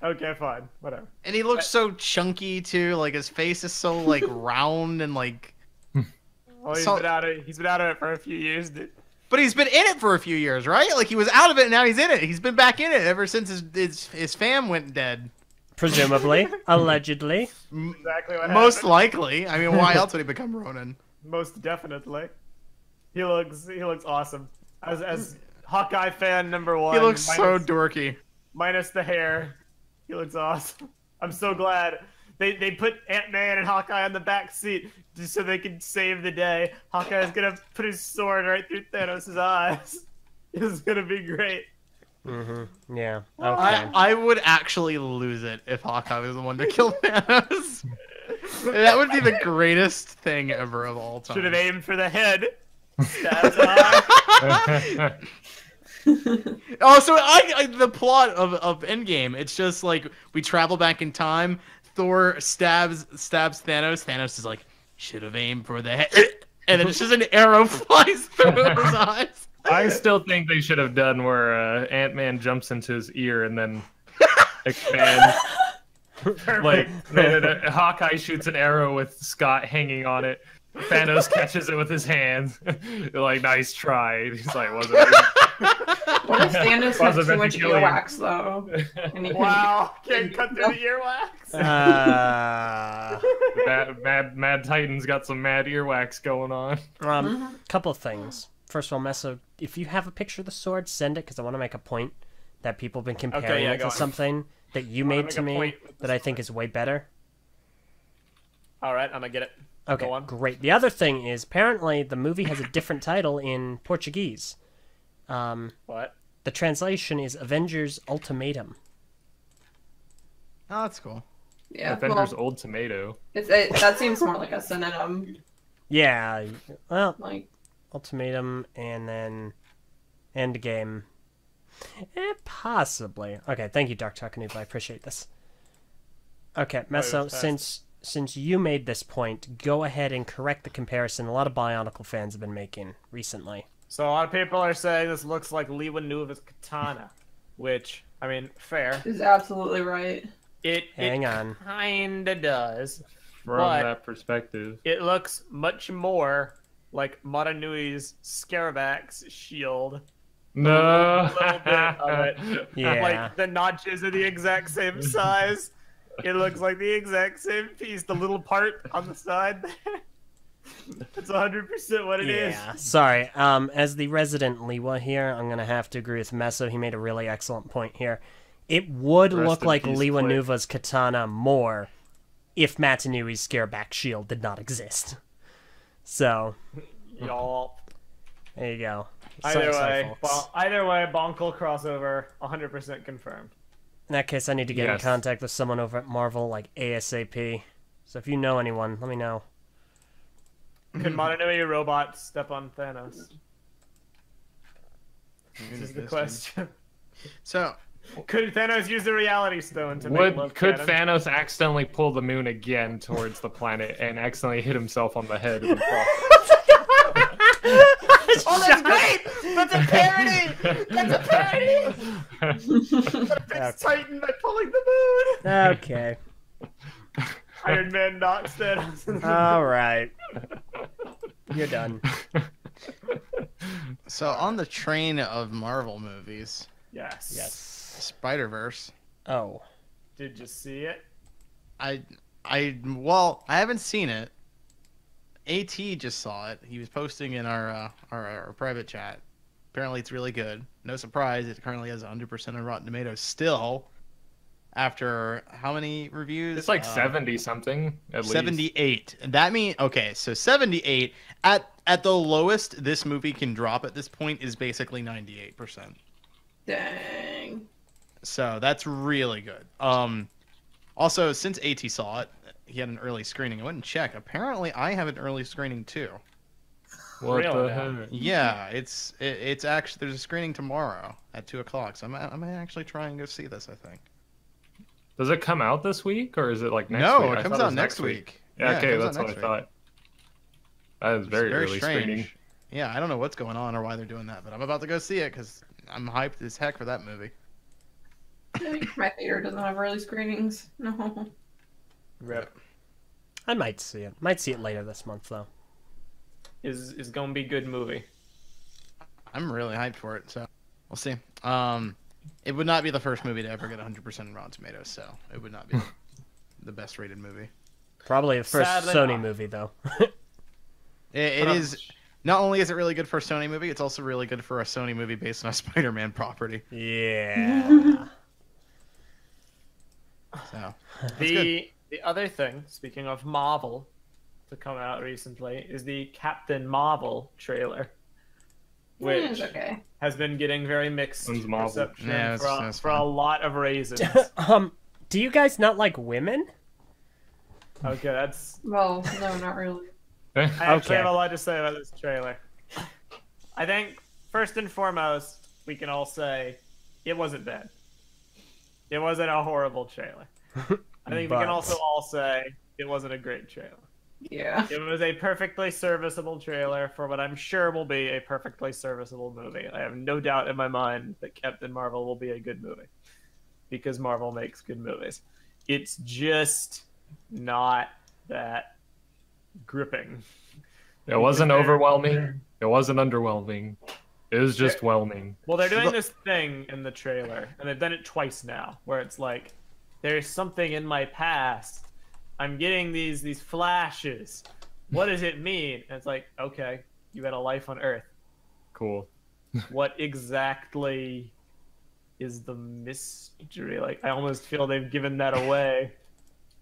Okay, fine, whatever. And he looks so chunky too. Like his face is so like round and like. Oh, he's been out of it for a few years, dude. But he's been in it for a few years, right? Like he was out of it and now he's in it. He's been back in it ever since his fam went dead. Presumably, allegedly. Exactly what happened. Most likely. I mean, why else would he become Ronin? Most definitely. He looks awesome. As Hawkeye fan number one. He looks so dorky. Minus the hair. He looks awesome. I'm so glad. They put Ant-Man and Hawkeye on the back seat just so they could save the day. Hawkeye's gonna put his sword right through Thanos' eyes. This is gonna be great. Mm-hmm. Yeah. Okay. I would actually lose it if Hawkeye was the one to kill Thanos. That would be the greatest thing ever of all time. Should have aimed for the head. Stabs eye. Oh, so the plot of Endgame, it's just like we travel back in time. Thor stabs Thanos. Thanos is like, should have aimed for the head, and then it's just an arrow flies through his eyes. I still think they should have done where Ant-Man jumps into his ear and then expands. Like, Hawkeye shoots an arrow with Scott hanging on it. Thanos catches it with his hands. They're like, nice try. He's like, wasn't it? What if Thanos has too much earwax, though? Wow, can't cut through the earwax. Mad Titan's got some mad earwax going on. Couple of things. First of all, Meso, if you have a picture of the sword, send it, because I want to make a point that people have been comparing it to something that you made to me that I think is way better. All right, I'm gonna get it. Okay, great. The other thing is, apparently, the movie has a different title in Portuguese. What? The translation is Avengers Ultimatum. Oh, that's cool. Yeah, Avengers Old Tomato. That seems more like a synonym. Yeah, well, Like, Ultimatum and then Endgame. Possibly. Okay, thank you, Dark Takanuba. I appreciate this. Okay, Meso, since you made this point, go ahead and correct the comparison a lot of Bionicle fans have been making recently. So a lot of people are saying this looks like Liwa Nuva's katana, which, I mean, fair. is absolutely right. Hang on. Kinda does. From that perspective. It looks much more like Matanui's Scarabax shield. No. A little bit of it. Yeah. Like, the notches are the exact same size. It looks like the exact same piece. The little part on the side there. That's 100% what it is. Yeah, sorry. As the resident Liwa here, I'm going to have to agree with Meso. He made a really excellent point here. It would look like Liwa Nuva's katana more if Matanui's Scareback shield did not exist. So, Y'all. there you go. Either Sorry, way, folks. Bonkle crossover 100% confirmed. In that case, I need to get in Yes. contact with someone over at Marvel, like ASAP. So if you know anyone, let me know. Could Motonui robot step on Thanos? This is the question. So, Could Thanos use the Reality Stone to make love Could cannon? Thanos accidentally pull the moon again towards the planet and accidentally hit himself on the head? In the Oh, that's great! That's a parody! That's a parody! It's Titan by pulling the moon! Okay. Iron Man knocks Thanos. All right. You're done. so on the train of Marvel movies, Yes. Yes. Spider-Verse. Oh. Did you see it? Well, I haven't seen it. AT just saw it. He was posting in our private chat. Apparently, it's really good. No surprise, it currently has 100% on Rotten Tomatoes still. After how many reviews? It's like 70 something at least. 78. And that means okay, so 78 at the lowest this movie can drop at this point is basically 98%. Dang. So that's really good. Also, since AT saw it, he had an early screening. I went and check. Apparently, I have an early screening too. What Really the now? heck? Yeah, it's actually there's a screening tomorrow at 2:00. So I'm actually trying to go see this. I think. Does it come out this week or is it like next No, week? it I comes thought out was next week. Yeah, Yeah, it okay, comes out that's what I next week. thought. That is It's very early strange. screening. Yeah, I don't know what's going on or why they're doing that, but I'm about to go see it because I'm hyped as heck for that movie. My theater doesn't have early screenings. No. Rip. I might see it. Might see it later this month, though. Is gonna be good movie. I'm really hyped for it, so we'll see. It would not be the first movie to ever get 100% Rotten Tomatoes, so it would not be the best rated movie. Probably the first Sadly Sony not. movie, though. It is. Not only is it really good for a Sony movie, it's also really good for a Sony movie based on a Spider-Man property. Yeah. So The other thing, speaking of Marvel, to come out recently is the Captain Marvel trailer, which It's okay. has been getting very mixed One's Marvel. reception Yeah, that's for a fine. lot of reasons. Do you guys not like women? Okay, that's. Well, no, not really. I actually Okay. have a lot to say about this trailer. I think first and foremost, we can all say it wasn't bad. It wasn't a horrible trailer. I think we But- can also all say it wasn't a great trailer. Yeah. It was a perfectly serviceable trailer for what I'm sure will be a perfectly serviceable movie. I have no doubt in my mind that Captain Marvel will be a good movie because Marvel makes good movies. It's just not that gripping. It wasn't overwhelming. It wasn't underwhelming. It was just whelming. Well, they're doing this thing in the trailer, and they've done it twice now, where it's like, there's something in my past. I'm getting these flashes. What does it mean? And it's like, okay, you had a life on Earth. Cool. What exactly is the mystery? Like, I almost feel they've given that away.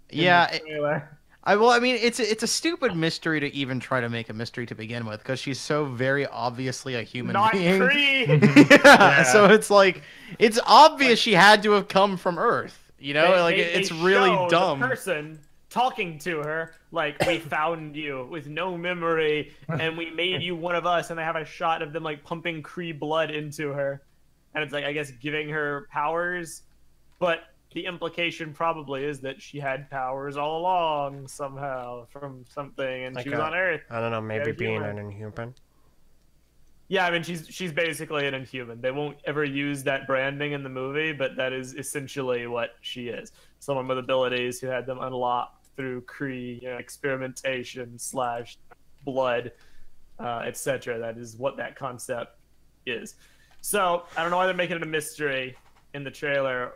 in yeah, the trailer. I mean, it's a stupid mystery to even try to make a mystery to begin with because she's so very obviously a human Not being. Kree! Yeah, so it's like it's obvious she had to have come from Earth. You know, They- like they it's show really the dumb. person talking to her like, we found you with no memory and we made you one of us, and they have a shot of them like pumping Kree blood into her, and it's like, I guess, giving her powers, but the implication probably is that she had powers all along somehow from something, and Like she was on Earth. I don't know, maybe Yeah, being human. an inhuman. Yeah, I mean, she's basically an Inhuman. They won't ever use that branding in the movie, but that is essentially what she is. Someone with abilities who had them unlocked through Kree, experimentation / blood, etc. That is what that concept is. So I don't know why they're making it a mystery in the trailer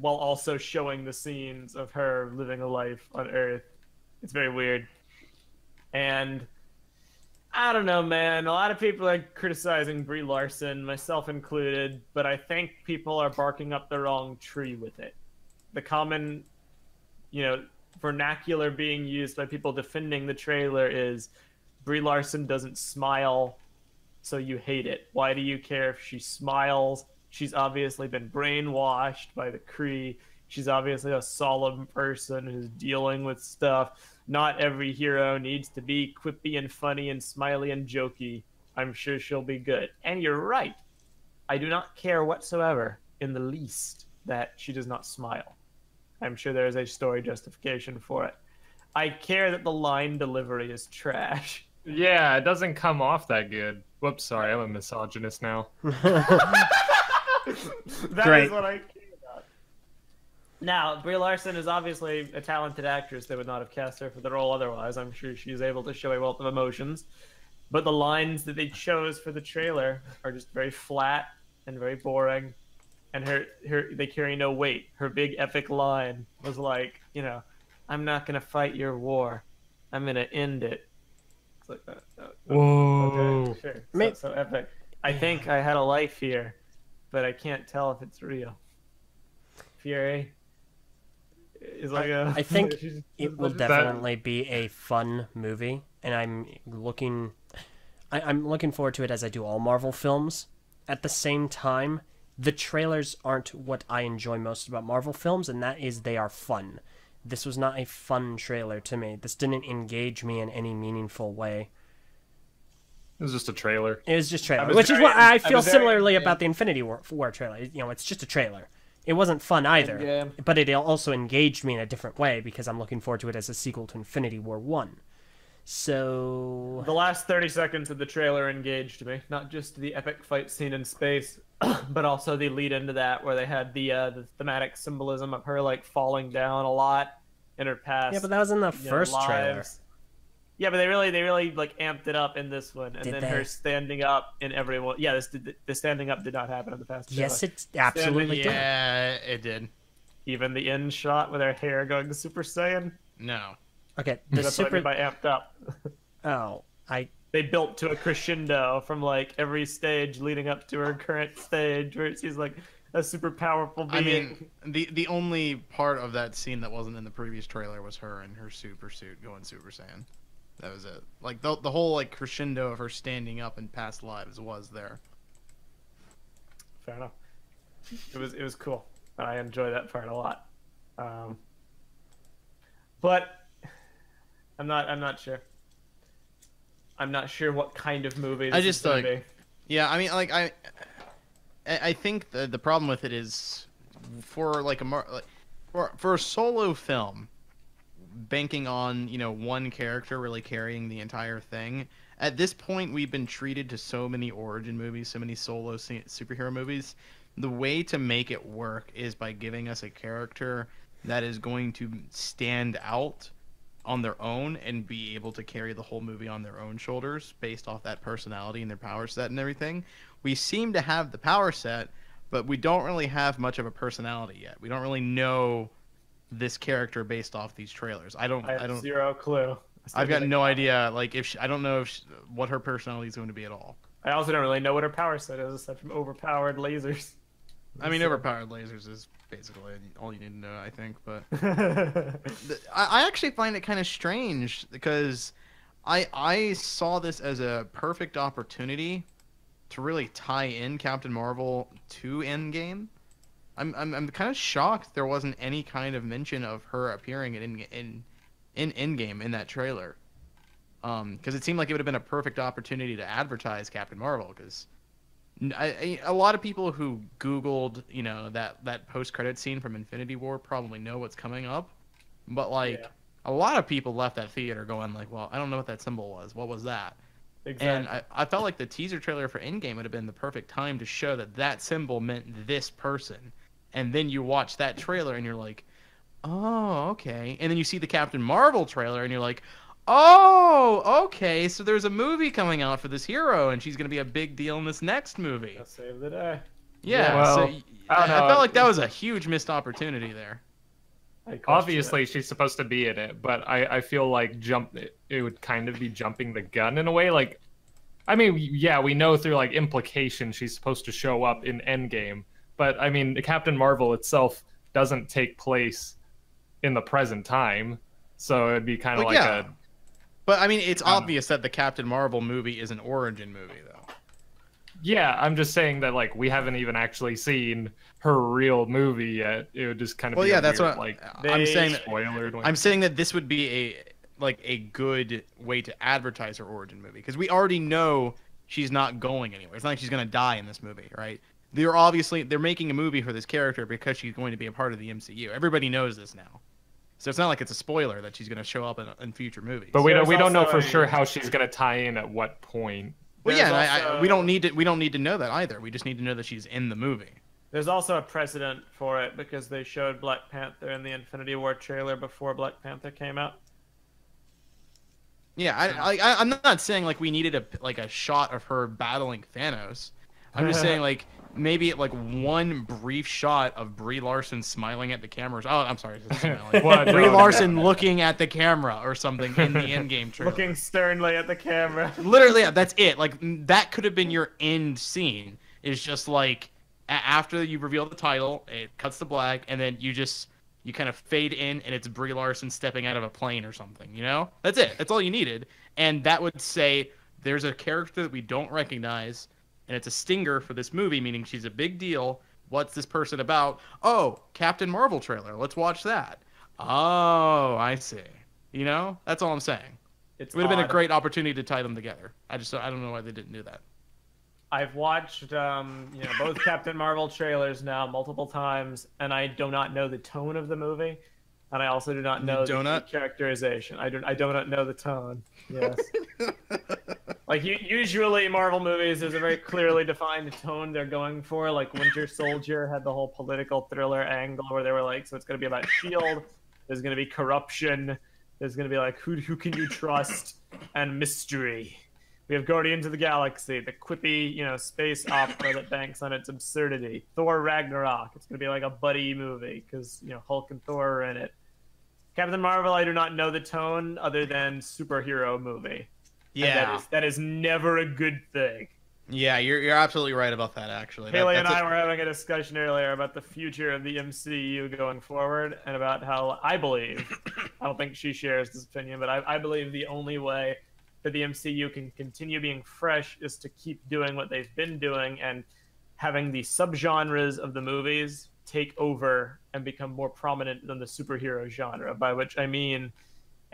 while also showing the scenes of her living a life on Earth. It's very weird. And I don't know, man. A lot of people are criticizing Brie Larson, myself included, but I think people are barking up the wrong tree with it. The common, vernacular being used by people defending the trailer is Brie Larson doesn't smile so you hate it. Why do you care if she smiles? She's obviously been brainwashed by the Kree. She's obviously a solemn person who's dealing with stuff. Not every hero needs to be quippy and funny and smiley and jokey. I'm sure she'll be good. And you're right. I do not care whatsoever in the least that she does not smile. I'm sure there is a story justification for it. I care that the line delivery is trash. Yeah, it doesn't come off that good. Whoops, sorry, I'm a misogynist now. That Great. is what I care about. Now, Brie Larson is obviously a talented actress. They would not have cast her for the role otherwise. I'm sure she's able to show a wealth of emotions. But the lines that they chose for the trailer are just very flat and very boring. And they carry no weight. Her big epic line was like, you know, I'm not going to fight your war. I'm going to end it. It's like, Whoa. okay, sure. So epic. I think I had a life here, but I can't tell if it's real. Fury is like I think it will definitely be a fun movie, and I'm looking forward to it as I do all Marvel films. At the same time, the trailers aren't what I enjoy most about Marvel films, and that is they are fun. This was not a fun trailer to me. This didn't engage me in any meaningful way. It was just a trailer. It was just trailer, which is what I feel similarly about the Infinity War trailer. You know, it's just a trailer. It wasn't fun either, Endgame. but it also engaged me in a different way because I'm looking forward to it as a sequel to Infinity War 1. So the last 30 seconds of the trailer engaged me. Not just the epic fight scene in space, but also the lead into that where they had the thematic symbolism of her like falling down a lot in her past. yeah, but that was in the first trailer. lives. Yeah, but they really like amped it up in this one, and Did then they? her standing up in everyone. Yeah, the standing up did not happen in the past. Yes, trailer. it absolutely did. Yeah, it did. Even the end shot with her hair going Super Saiyan. No. Okay, the That's what I super. mean by amped up. Oh, They built to a crescendo from like every stage leading up to her current stage, where she's like a super powerful being. I mean, the only part of that scene that wasn't in the previous trailer was her in her super suit going Super Saiyan. That was it. Like the whole like crescendo of her standing up in past lives was there. Fair enough. It was cool. I enjoy that part a lot. But I'm not sure. I'm not sure what kind of movie this is gonna be. Yeah, I mean, like I think the problem with it is for like for a solo film, banking on one character really carrying the entire thing. At this point, we've been treated to so many origin movies, so many solo superhero movies. The way to make it work is by giving us a character that is going to stand out on their own and be able to carry the whole movie on their own shoulders based off that personality and their power set and everything. We seem to have the power set, but we don't really have much of a personality yet. We don't really know this character based off these trailers. I don't zero clue. I've got no idea. Like I don't know what her personality is going to be at all. I also don't really know what her power set is aside from overpowered lasers. I mean, overpowered lasers is basically all you need to know, I think. But I actually find it kind of strange because I saw this as a perfect opportunity to really tie in Captain Marvel to Endgame. I'm kind of shocked there wasn't any kind of mention of her appearing in Endgame in that trailer. Because it seemed like it would have been a perfect opportunity to advertise Captain Marvel. Because a lot of people who Googled, that post-credit scene from Infinity War probably know what's coming up. But a lot of people left that theater going like, well, I don't know what that symbol was. What was that? Exactly. And I felt like the teaser trailer for Endgame would have been the perfect time to show that symbol meant this person. And then you watch that trailer and you're like, oh, okay. And then you see the Captain Marvel trailer and you're like, oh, okay. So there's a movie coming out for this hero and she's going to be a big deal in this next movie. I'll save the day. Yeah. Well, so I felt like that was a huge missed opportunity there. Obviously, she's supposed to be in it, but I feel like it would kind of be jumping the gun in a way. Like, I mean, yeah, we know through like implication she's supposed to show up in Endgame, but I mean, the Captain Marvel itself doesn't take place in the present time, so it'd be kind of But I mean, it's obvious that the Captain Marvel movie is an origin movie, though. Yeah, I'm just saying that like we haven't even actually seen her real movie yet. It would just kind of Well, be yeah, a that's weird, what like I'm saying. spoiler. I'm saying that this would be a good way to advertise her origin movie because we already know she's not going anywhere. It's not like she's gonna die in this movie, right? They're making a movie for this character because she's going to be a part of the MCU. Everybody knows this now, so it's not like it's a spoiler that she's gonna show up in future movies. But we don't know also for a- sure how she's gonna tie in at what point. Well, There's yeah, and also- we don't need to know that either. We just need to know that she's in the movie. There's also a precedent for it because they showed Black Panther in the Infinity War trailer before Black Panther came out. Yeah, I'm not saying like we needed a shot of her battling Thanos. I'm just saying like maybe like one brief shot of Brie Larson smiling at the cameras. Oh, I'm sorry, smiling. What? Brie No, Larson looking at the camera or something in the Endgame trailer. Looking sternly at the camera. Literally, yeah, that's it. Like that could have been your end scene. Is just like after you reveal the title, it cuts to black, and then you kind of fade in, and it's Brie Larson stepping out of a plane or something. You know, that's it. That's all you needed, and that would say there's a character that we don't recognize, and it's a stinger for this movie, meaning she's a big deal. What's this person about? Oh, Captain Marvel trailer. Let's watch that. Oh, I see. You know, that's all I'm saying. It's It would have been a odd. great opportunity to tie them together. I don't know why they didn't do that. I've watched both Captain Marvel trailers now multiple times, and I do not know the tone of the movie, and I also do not know the characterization. I do not know the tone. Yes. Like usually Marvel movies, there's a very clearly defined tone they're going for. Like Winter Soldier had the whole political thriller angle where they were like, so it's going to be about S.H.I.E.L.D., there's going to be corruption, there's going to be like who can you trust, and mystery. We have Guardians of the Galaxy, the quippy, space opera that banks on its absurdity. Thor Ragnarok, it's going to be like a buddy movie because, Hulk and Thor are in it. Captain Marvel, I do not know the tone other than superhero movie. Yeah. And that is never a good thing. Yeah, you're absolutely right about that, actually. Haley and I were having a discussion earlier about the future of the MCU going forward and about how I believe, I don't think she shares this opinion, but I believe the only way that the MCU can continue being fresh is to keep doing what they've been doing and having the subgenres of the movies take over and become more prominent than the superhero genre, by which I mean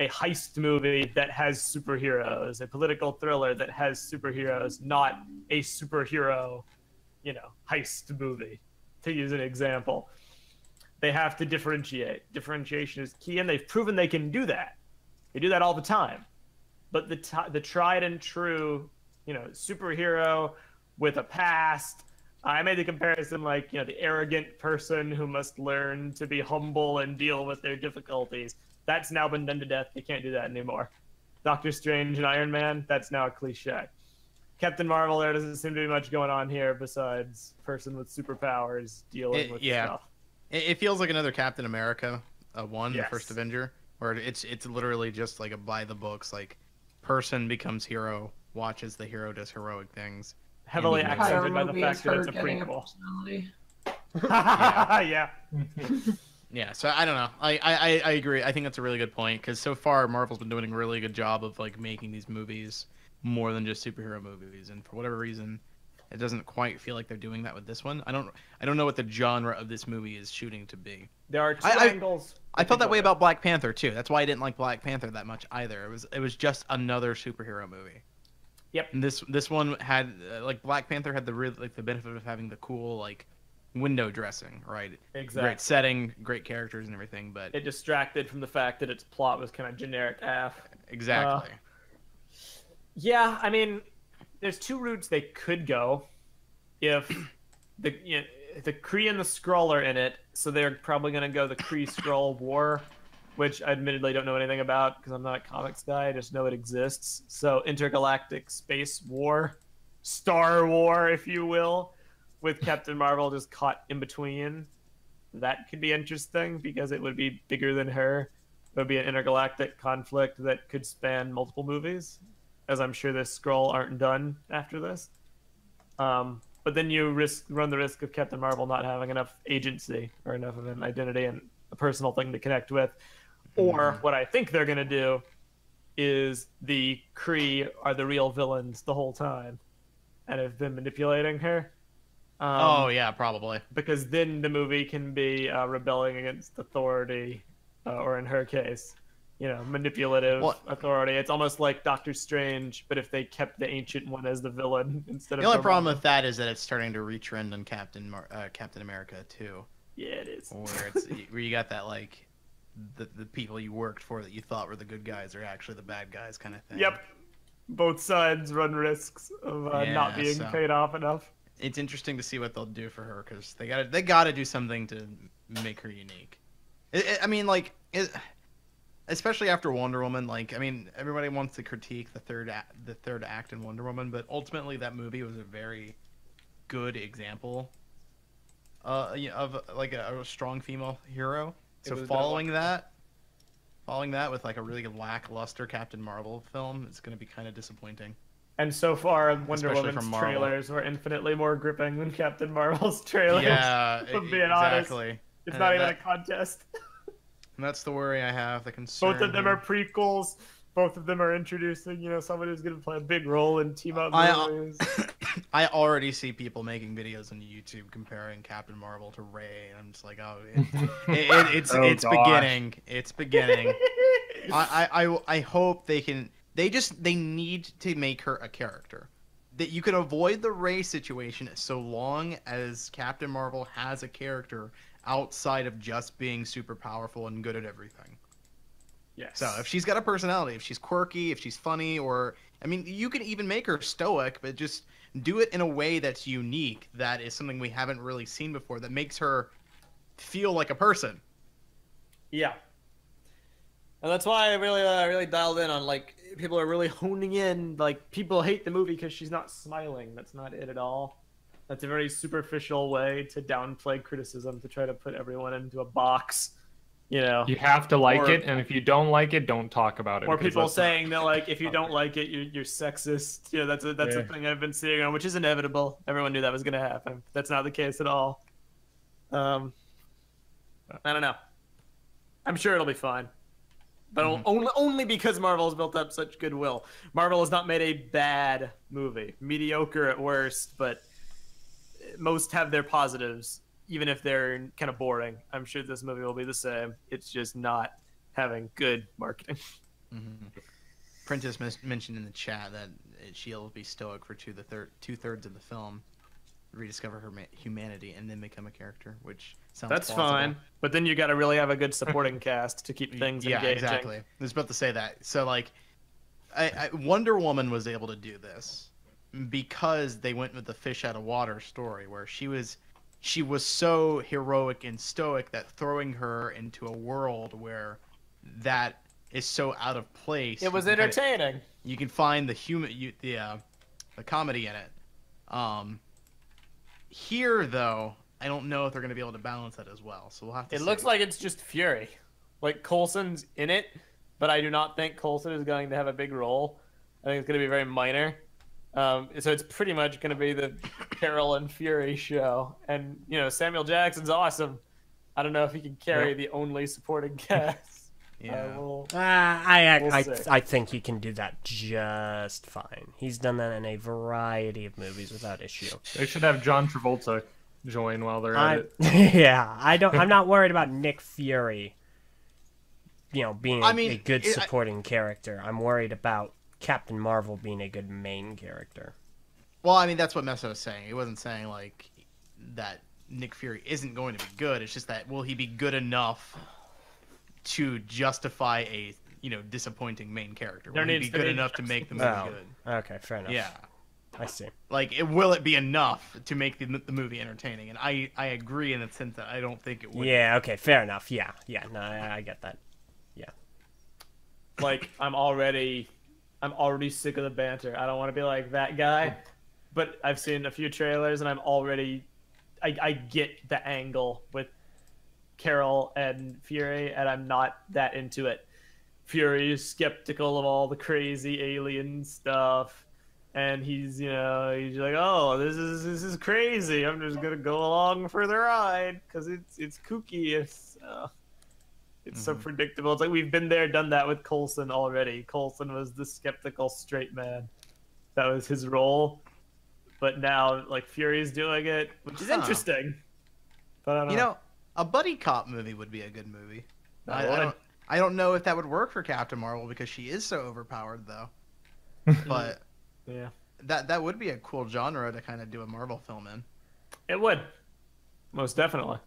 a heist movie that has superheroes, a political thriller that has superheroes, not a superhero, heist movie, to use an example. They have to differentiate. Differentiation is key, and they've proven they can do that. They do that all the time. But the tried and true, superhero with a past. I made the comparison like, the arrogant person who must learn to be humble and deal with their difficulties. That's now been done to death. You can't do that anymore. Doctor Strange and Iron Man, that's now a cliche. Captain Marvel, there doesn't seem to be much going on here besides person with superpowers dealing with stuff. It feels like another Captain America, the Yes. first Avenger, where it's literally just like a by the books, like person becomes hero, watches the hero does heroic things. Heavily And he accented by the movie is fact that her it's a getting prequel. personality. Yeah. Yeah, so I don't know. I agree. I think that's a really good point because so far Marvel's been doing a really good job of like making these movies more than just superhero movies, and for whatever reason, it doesn't quite feel like they're doing that with this one. I don't know what the genre of this movie is shooting to be. There are two I- angles. I felt that way about Black Panther too. That's why I didn't like Black Panther that much either. It was just another superhero movie. Yep. And this one had like Black Panther had the benefit of having the cool like window dressing, right? Exactly. Great setting, great characters and everything, but It distracted from the fact that its plot was kind of generic AF. exactly. Yeah, I mean, there's two routes they could go if the Kree and the Skrull are in it, so they're probably going to go the Kree-Skrull war, which I admittedly don't know anything about because I'm not a comics guy, I just know it exists. So intergalactic space war, Star War, if you will, with Captain Marvel just caught in between. That could be interesting because it would be bigger than her. It would be an intergalactic conflict that could span multiple movies, as I'm sure the Skrull aren't done after this. But then you run the risk of Captain Marvel not having enough agency or enough of an identity and a personal thing to connect with. Or what I think they're going to do is the Kree are the real villains the whole time. and have been manipulating her. Oh yeah, probably. Because then the movie can be rebelling against authority, or in her case, manipulative authority. It's almost like Doctor Strange, but if they kept the Ancient One as the villain instead of The only problem Dormammu. with that is that it's starting to retrend on Captain America too, Yeah, it is. where you got that like the people you worked for that you thought were the good guys are actually the bad guys kind of thing. Yep. Both sides run risks of not being paid off enough. It's interesting to see what they'll do for her because they gotta do something to make her unique. Especially after Wonder Woman, everybody wants to critique the third act in Wonder Woman, but ultimately that movie was a very good example of like a strong female hero. So following that with like a really lackluster Captain Marvel film, it's going to be kind of disappointing. And so far, Wonder Especially Woman's from Marvel. trailers were infinitely more gripping than Captain Marvel's trailers. Yeah, if I'm being honest. exactly. It's not even a contest. And that's the worry I have. The concern. Both of them are prequels. Both of them are introducing, someone who's going to play a big role in team-up movies. I already see people making videos on YouTube comparing Captain Marvel to Rey, and I'm just like, it's beginning. It's beginning. I hope they can. They need to make her a character. That you can avoid the Rey situation so long as Captain Marvel has a character outside of just being super powerful and good at everything. Yes. So if she's got a personality, if she's quirky, if she's funny, you can even make her stoic, but just do it in a way that's unique. That is something we haven't really seen before. That makes her feel like a person. Yeah. And that's why I really dialed in on people are really honing in. People hate the movie because she's not smiling. That's not it at all. That's a very superficial way to downplay criticism, to try to put everyone into a box. You have to like it, and if you don't like it, don't talk about it. Or people saying that if you don't like it, you're sexist. That's a thing I've been seeing on, which is inevitable. Everyone knew that was going to happen. That's not the case at all. I don't know. I'm sure it'll be fine. But only because Marvel has built up such goodwill. Marvel has not made a bad movie. Mediocre at worst, but most have their positives, even if they're kind of boring. I'm sure this movie will be the same. It's just not having good marketing. Mm-hmm. Prentice mentioned in the chat that she'll be stoic for two-thirds of the film, rediscover her humanity, and then become a character, which sounds plausible. Fine. But then you got to really have a good supporting cast to keep things engaging. Yeah, exactly. I was about to say that. So, Wonder Woman was able to do this because they went with the fish out of water story, where she was so heroic and stoic that throwing her into a world where that is so out of place. It was entertaining. You can find the comedy in it. Here, though, I don't know if they're going to be able to balance that as well. So we'll have to see. It looks like it's just Fury. Coulson's in it, but I do not think Coulson is going to have a big role. I think it's going to be very minor. So it's pretty much going to be the Carol and Fury show. And, Samuel Jackson's awesome. I don't know if he can carry the only supporting cast. Yeah. I think he can do that just fine. He's done that in a variety of movies without issue. They should have John Travolta join while they're at it. Yeah, I'm not worried about Nick Fury, being a good supporting character. I'm worried about Captain Marvel being a good main character. Well, that's what Meso was saying. He wasn't saying that Nick Fury isn't going to be good. It's just that will he be good enough to justify a disappointing main character? Will he be good enough to make the movie good? Okay, fair enough. Yeah, I see. Will it be enough to make the movie entertaining? And I agree in the sense that I don't think it would. Yeah. Okay. Fair enough. Yeah. No, I get that. Yeah. I'm already sick of the banter. I don't want to be like that guy, but I've seen a few trailers and I get the angle with Carol and Fury, and I'm not that into it. Fury is skeptical of all the crazy alien stuff, and he's like, oh, this is crazy. I'm just gonna go along for the ride because it's kooky. It's so predictable. It's like we've been there, done that with Coulson already. Coulson was the skeptical straight man. That was his role. but now like Fury's doing it, which is interesting. But I don't You know. know, a buddy cop movie would be a good movie. That would. I don't know if that would work for Captain Marvel because she is so overpowered though. But Yeah, that would be a cool genre to kind of do a Marvel film in. it would. Most definitely.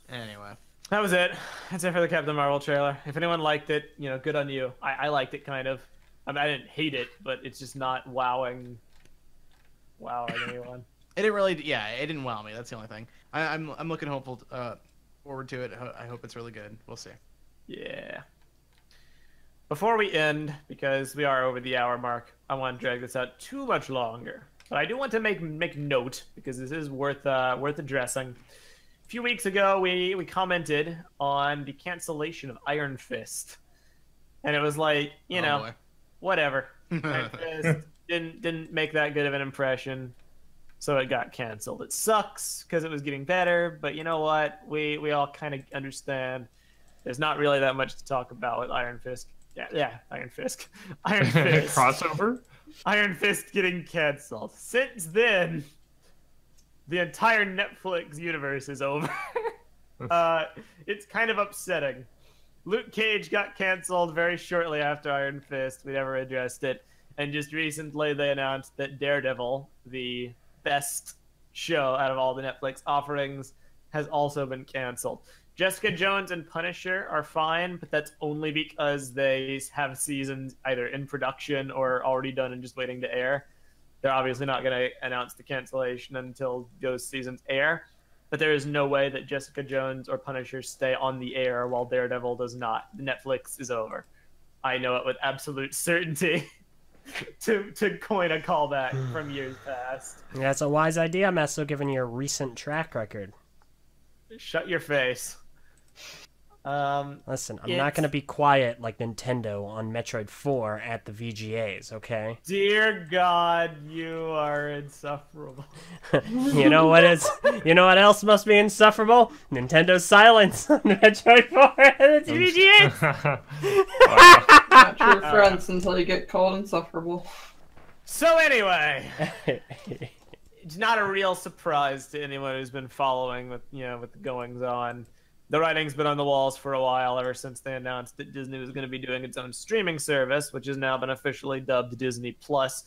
Anyway. That was it. That's it for the Captain Marvel trailer. If anyone liked it, good on you. I liked it kind of. I mean, I didn't hate it, but it's just not wowing anyone. It didn't really, yeah, it didn't wow me. That's the only thing. I'm looking hopeful forward to it. I hope it's really good. We'll see. Yeah. Before we end, because we are over the hour mark, I want to drag this out too much longer. But I do want to make note because this is worth addressing. A few weeks ago, we commented on the cancellation of Iron Fist, and it was like, boy. whatever. Iron Fist didn't make that good of an impression, so it got canceled. It sucks because it was getting better, but you know what? We all kind of understand. There's not really that much to talk about with Iron Fist. Yeah, Iron Fist. Iron Fist. Crossover? Iron Fist getting canceled. Since then, the entire Netflix universe is over. It's kind of upsetting. Luke Cage got canceled very shortly after Iron Fist. We never addressed it. And just recently they announced that Daredevil, the best show out of all the Netflix offerings, has also been canceled. Jessica Jones and Punisher are fine, but that's only because they have seasons either in production or already done and just waiting to air. They're obviously not going to announce the cancellation until those seasons air, but there is no way that Jessica Jones or Punisher stay on the air while Daredevil does not. Netflix is over. I know it with absolute certainty. to coin a callback from years past. That's a wise idea, Meso, given your recent track record. Shut your face. Listen, I'm not going to be quiet like Nintendo on Metroid 4 at the VGAs, okay? Dear God, you are insufferable. You know what else must be insufferable? Nintendo's silence on Metroid 4 at the VGAs. Not true friends until you get called insufferable. So anyway, it's not a real surprise to anyone who's been following with the goings on. The writing's been on the walls for a while, ever since they announced that Disney was going to be doing its own streaming service, which has now been officially dubbed Disney Plus.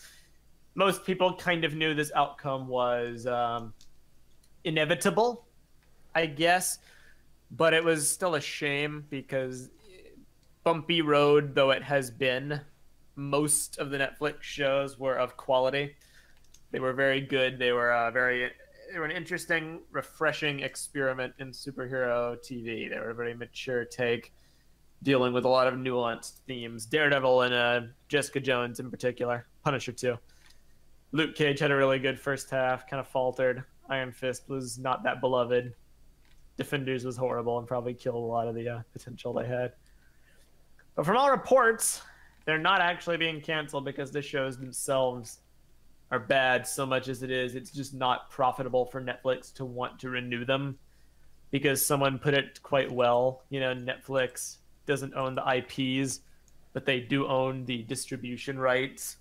Most people kind of knew this outcome was inevitable, I guess, but it was still a shame because, bumpy road though it has been, most of the Netflix shows were of quality. They were very good. They were an interesting, refreshing experiment in superhero TV. They were a very mature take, dealing with a lot of nuanced themes. Daredevil and Jessica Jones in particular. Punisher too. Luke Cage had a really good first half, kind of faltered. Iron Fist was not that beloved. Defenders was horrible and probably killed a lot of the potential they had. But from all reports, they're not actually being canceled because the shows themselves are bad so much as it's just not profitable for Netflix to want to renew them, because someone put it quite well. Netflix doesn't own the IPs, but they do own the distribution rights,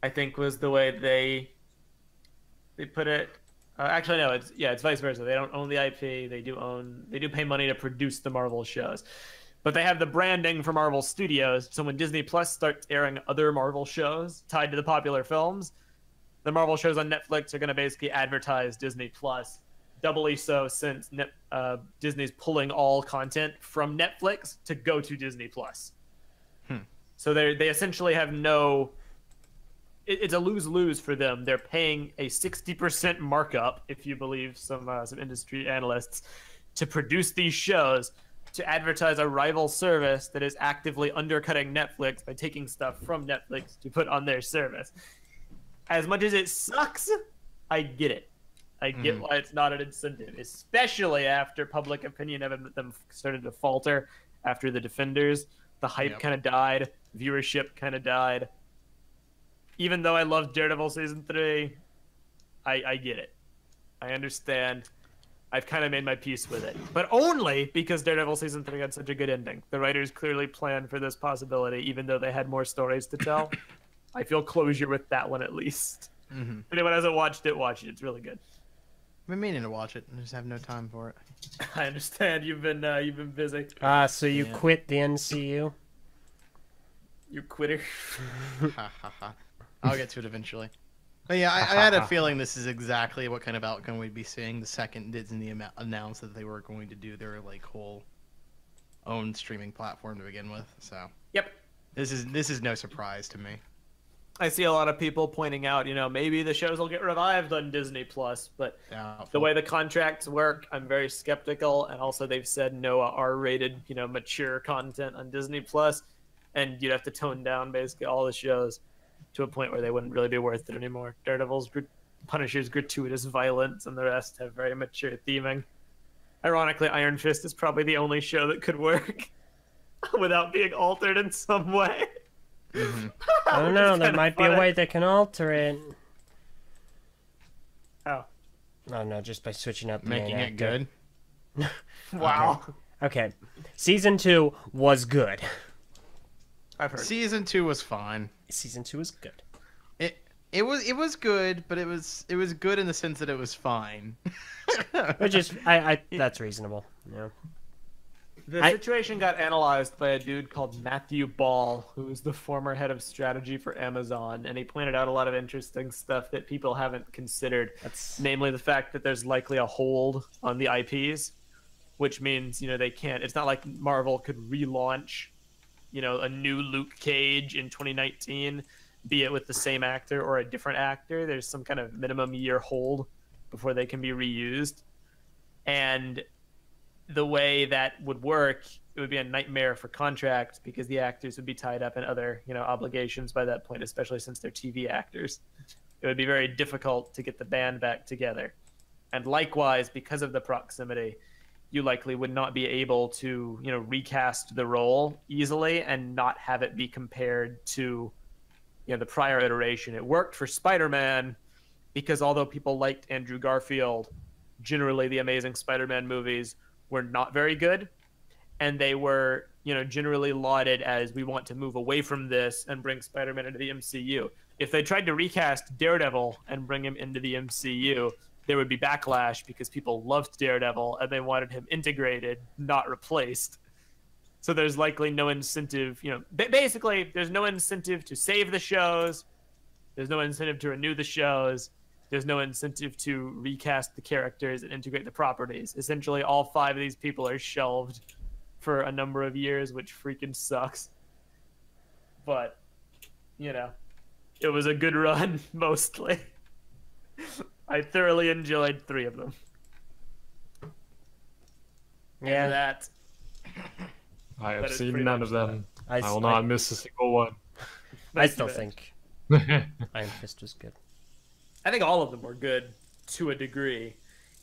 I think was the way they put it. Actually, no, it's vice versa. They don't own the IP. They do pay money to produce the Marvel shows, but they have the branding for Marvel Studios. So when Disney Plus starts airing other Marvel shows tied to the popular films, the Marvel shows on Netflix are going to basically advertise Disney Plus, doubly so since Disney's pulling all content from Netflix to go to Disney Plus. So they essentially have no. It's a lose-lose for them. They're paying a 60% markup, if you believe some industry analysts, to produce these shows, to advertise a rival service that is actively undercutting Netflix by taking stuff from Netflix to put on their service. As much as it sucks, I get it. I get why it's not an incentive, especially after public opinion of them started to falter after the Defenders. The hype kind of died. Viewership kind of died. Even though I love Daredevil Season 3, I get it. I understand. I've kind of made my peace with it. But only because Daredevil Season 3 had such a good ending. The writers clearly planned for this possibility, even though they had more stories to tell. I feel closure with that one at least. If anyone hasn't watched it, watch it. It's really good. I've been meaning to watch it. I just have no time for it. I understand you've been busy. So you quit the MCU? You quitter. Ha ha ha. I'll get to it eventually. But yeah, I had a feeling this is exactly what kind of outcome we'd be seeing the second Disney announced that they were going to do their like whole own streaming platform to begin with. So Yep. this is no surprise to me. I see a lot of people pointing out, maybe the shows will get revived on Disney Plus, but the way the contracts work, I'm very skeptical. And also, they've said no R-rated, mature content on Disney Plus, and you'd have to tone down basically all the shows to a point where they wouldn't really be worth it anymore. Punisher's gratuitous violence, and the rest have very mature theming. Ironically, Iron Fist is probably the only show that could work without being altered in some way. I don't know. There might be a way they can alter it. Oh. Oh no, just by switching up the Making main it actor. good. Wow. Okay. Season 2 was good. I've heard. Season 2 was fine. Season 2 was good. It was good, but it was good in the sense that it was fine. Which is that's reasonable. Yeah. The situation got analyzed by a dude called Matthew Ball, who is the former head of strategy for Amazon, and he pointed out a lot of interesting stuff that people haven't considered. Namely the fact that there's likely a hold on the IPs, which means, they can't. It's not like Marvel could relaunch, a new Luke Cage in 2019, be it with the same actor or a different actor. There's some kind of minimum year hold before they can be reused. And the way that would work, it would be a nightmare for contracts because the actors would be tied up in other, obligations by that point, especially since they're TV actors. It would be very difficult to get the band back together. And likewise, because of the proximity, you likely would not be able to, recast the role easily and not have it be compared to, the prior iteration. It worked for Spider-Man because although people liked Andrew Garfield, generally the Amazing Spider-Man movies were not very good, and they were, generally lauded as we want to move away from this and bring Spider-Man into the MCU. If they tried to recast Daredevil and bring him into the MCU, there would be backlash because people loved Daredevil and they wanted him integrated, not replaced. So there's likely no incentive, basically there's no incentive to save the shows. There's no incentive to renew the shows. There's no incentive to recast the characters and integrate the properties. Essentially, all 5 of these people are shelved for a number of years, which freaking sucks. But, it was a good run, mostly. I thoroughly enjoyed 3 of them. Yeah. And that I have is seen pretty none much of them. I I will not miss a single one. I still think Iron Fist was good. I think all of them were good to a degree.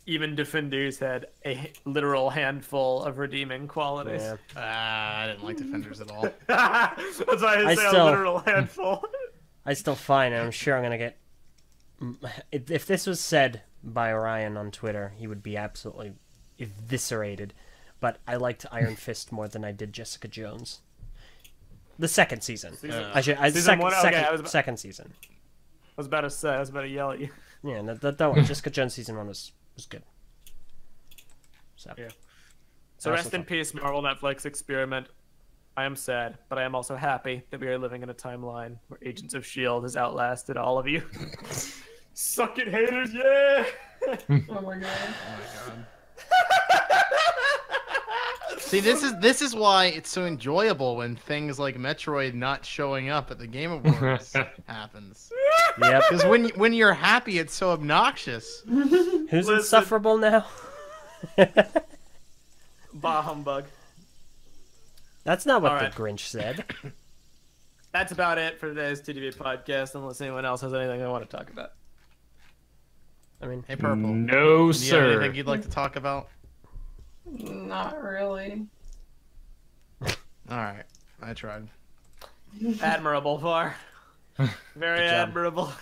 Even Defenders had a literal handful of redeeming qualities. Yeah. I didn't like Defenders at all. That's why I say a still- literal handful. I still find, and I'm sure I'm gonna get. If this was said by Orion on Twitter, he would be absolutely eviscerated. But I liked Iron Fist more than I did Jessica Jones. The second season. Season one? Okay, second season. I was about to yell at you. Yeah, that one. Jessica Jones season 1 was good. So. Yeah. So rest in peace, Marvel Netflix experiment. I am sad, but I am also happy that we are living in a timeline where Agents of S.H.I.E.L.D. has outlasted all of you. Suck it, haters, yeah! Oh my god. See, this is why it's so enjoyable when things like Metroid not showing up at the Game Awards happens. Yep. Because when you're happy, it's so obnoxious. Who's insufferable now? Bah humbug. That's not what Alright. the Grinch said. That's about it for today's TTV podcast, unless anyone else has anything they want to talk about. I mean, Hey, Prpl. No, Do you have sir. anything you'd like to talk about? Not really. All right, I tried. Admirable, Var. Very Good job. admirable.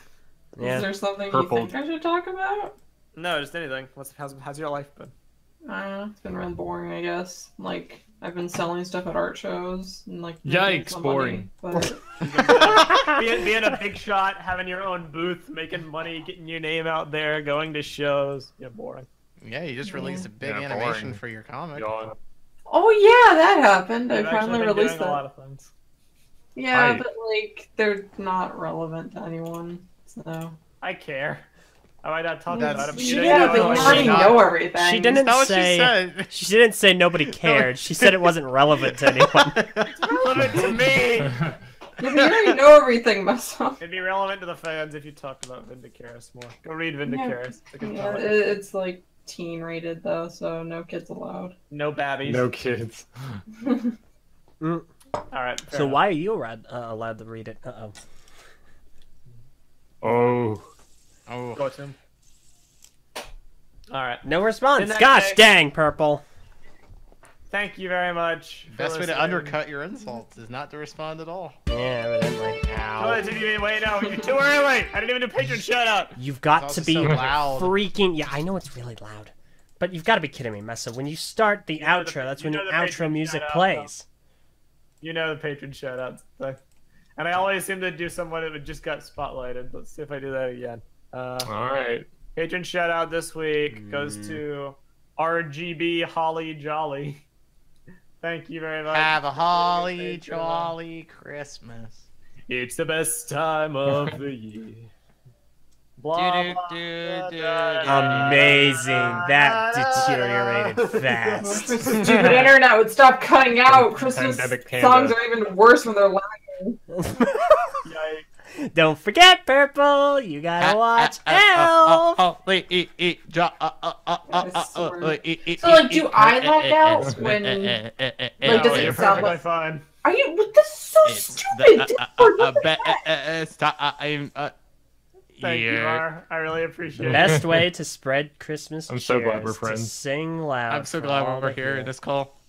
yeah. Is there something Purple. you think I should talk about? No, just anything. How's your life been? I don't know. It's been really boring, I guess. Like, I've been selling stuff at art shows and like. Yikes, some boring. Money, but... being a big shot, having your own booth, making money, getting your name out there, going to shows. Yeah, boring. Yeah, you just released a big Yeah, animation boring. for your comic. Yawn. Oh yeah, that happened. I I've actually finally been released doing a lot that. of things. Yeah, I- but like they're not relevant to anyone. So. I care. I might not talk That's- about it. Yeah, but you already know everything. She didn't That's what she say. said. She didn't say nobody cared. She said it wasn't relevant to anyone. It's relevant to me. Yeah, but you already know everything, Meso. It'd be relevant to the fans if you talked about Vindicaris more. Go read Vindicaris. It's a good Yeah, comic. it's like teen rated though, so no kids allowed. No babbies. No kids. Mm. All right. fair So enough. why are you allowed to read it? Uh-oh. Oh. Oh, Go to him. All right. No response. In that Gosh case- dang, Prpl. Thank you very much. for best way to listening. undercut your insults is not to respond at all. Yeah, evidently. Go Ow. ahead, TTV. Wait, no, you're too early. I didn't even do patron shout out. You've got It's to also be so loud. freaking. Yeah, I know it's really loud. But you've got to be kidding me, Meso. When you start the know the- outro, that's you when the know the outro patron music shout-out, plays. You know the patron shout outs thing. And I always seem to do someone that just got spotlighted. Let's see if I do that again. All right. Patron shout out this week goes to RGB Holly Jolly. Thank you very much. Have a holly Patron. jolly Christmas. It's the best time of the year. Blah, blah, blah, blah, Amazing. That deteriorated fast. Stupid internet would stop cutting out. Christmas Pandemic panda. songs are even worse when they're lagging. Yikes. Don't forget, Prpl. You gotta watch Elf. So like, do I lag out when? Like, No, does you're it sound perfectly like? fine. Are you? What? This is so stupid. Discord, what the heck? Thank you, Mar. I really appreciate it. Best way to spread Christmas I'm so glad we're cheer is to friends. sing loud. I'm so for glad all we're to here hear. in this call.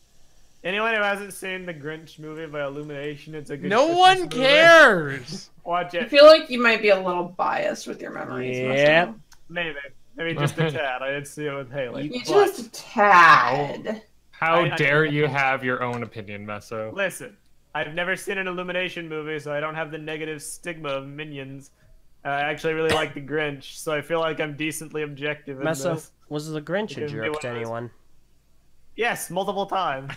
Anyone who hasn't seen the Grinch movie by Illumination, it's a good No Christmas one movie. cares. Watch I it. feel like you might be a little biased with your memories. Yep. Meso. Maybe just a tad. I did see it with Haley. You But just a tad. How I- dare you have your own opinion, Meso? listen. I've never seen an Illumination movie, so I don't have the negative stigma of Minions. I actually really like the Grinch, so I feel like I'm decently objective in Meso, this. was the Grinch a Because jerk to one of those- anyone? Yes, multiple times.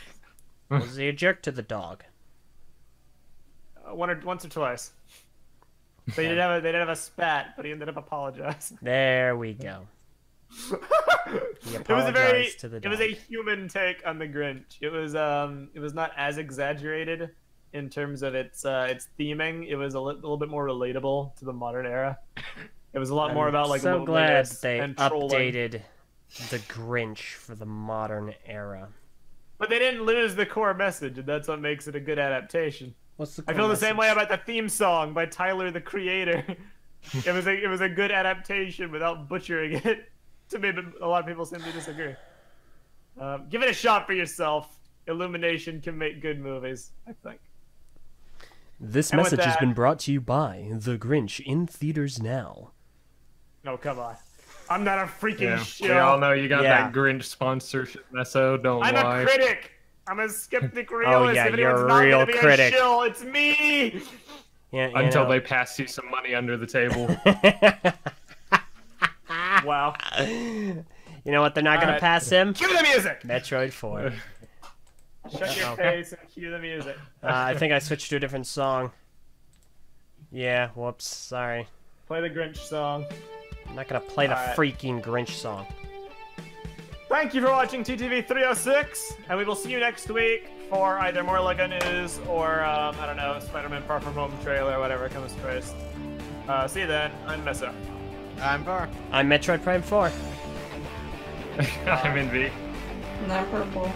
Was he a jerk to the dog? Once or twice. They did have a spat, but he ended up apologizing. There we go. He It was a very, apologized to the it was a dog. human take on the Grinch. It was not as exaggerated in terms of its theming. It was a little bit more relatable to the modern era. It was a lot more about like so glad loneliness they and trolling. updated the Grinch for the modern era. But they didn't lose the core message, and that's what makes it a good adaptation. What's the I feel the same way about the theme song by Tyler the Creator. it was a good adaptation without butchering it. To me, but a lot of people seem to disagree. Give it a shot for yourself. Illumination can make good movies, I think. This And with message has that- been brought to you by The Grinch in theaters now. No, come on. I'm not a freaking Yeah, shill. we all know you got Yeah. that Grinch sponsorship, Meso. Don't I'm lie. a critic. I'm a skeptic realist. yeah, if you're anyone's a not real gonna be critic. A shill, it's me. Yeah, you Until know. they pass you some money under the table. Wow. You know what? They're not gonna Alright. pass him. Cue the music. Metroid 4. Shut your face and cue the music. I think I switched to a different song. Yeah, whoops. Sorry. Play the Grinch song. I'm not gonna play the Alright. freaking Grinch song. Thank you for watching TTV 306, and we will see you next week for either more Lego news or, I don't know, Spider-Man Far From Home trailer, whatever comes first. See you then. I'm Meso. I'm Bar. I'm Metroid Prime 4. I'm Invi. Not purple.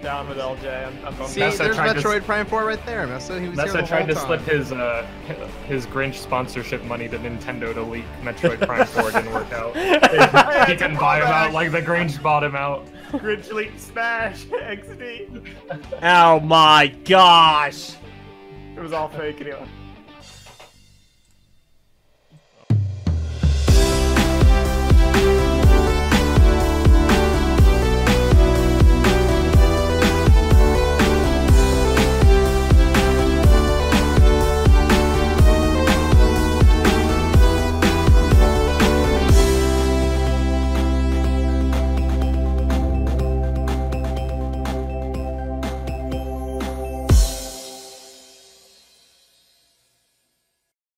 Down with Eljay. I'm going See, Meso there's tried to- Metroid Prime 4 right there. Meso, he was here the Meso tried to whole slip time. his Grinch sponsorship money to Nintendo to leak Metroid Prime 4. Didn't work out. He couldn't buy him out like the Grinch bought him out. Grinch Leap Smash XD. Oh my gosh! It was all fake anyway.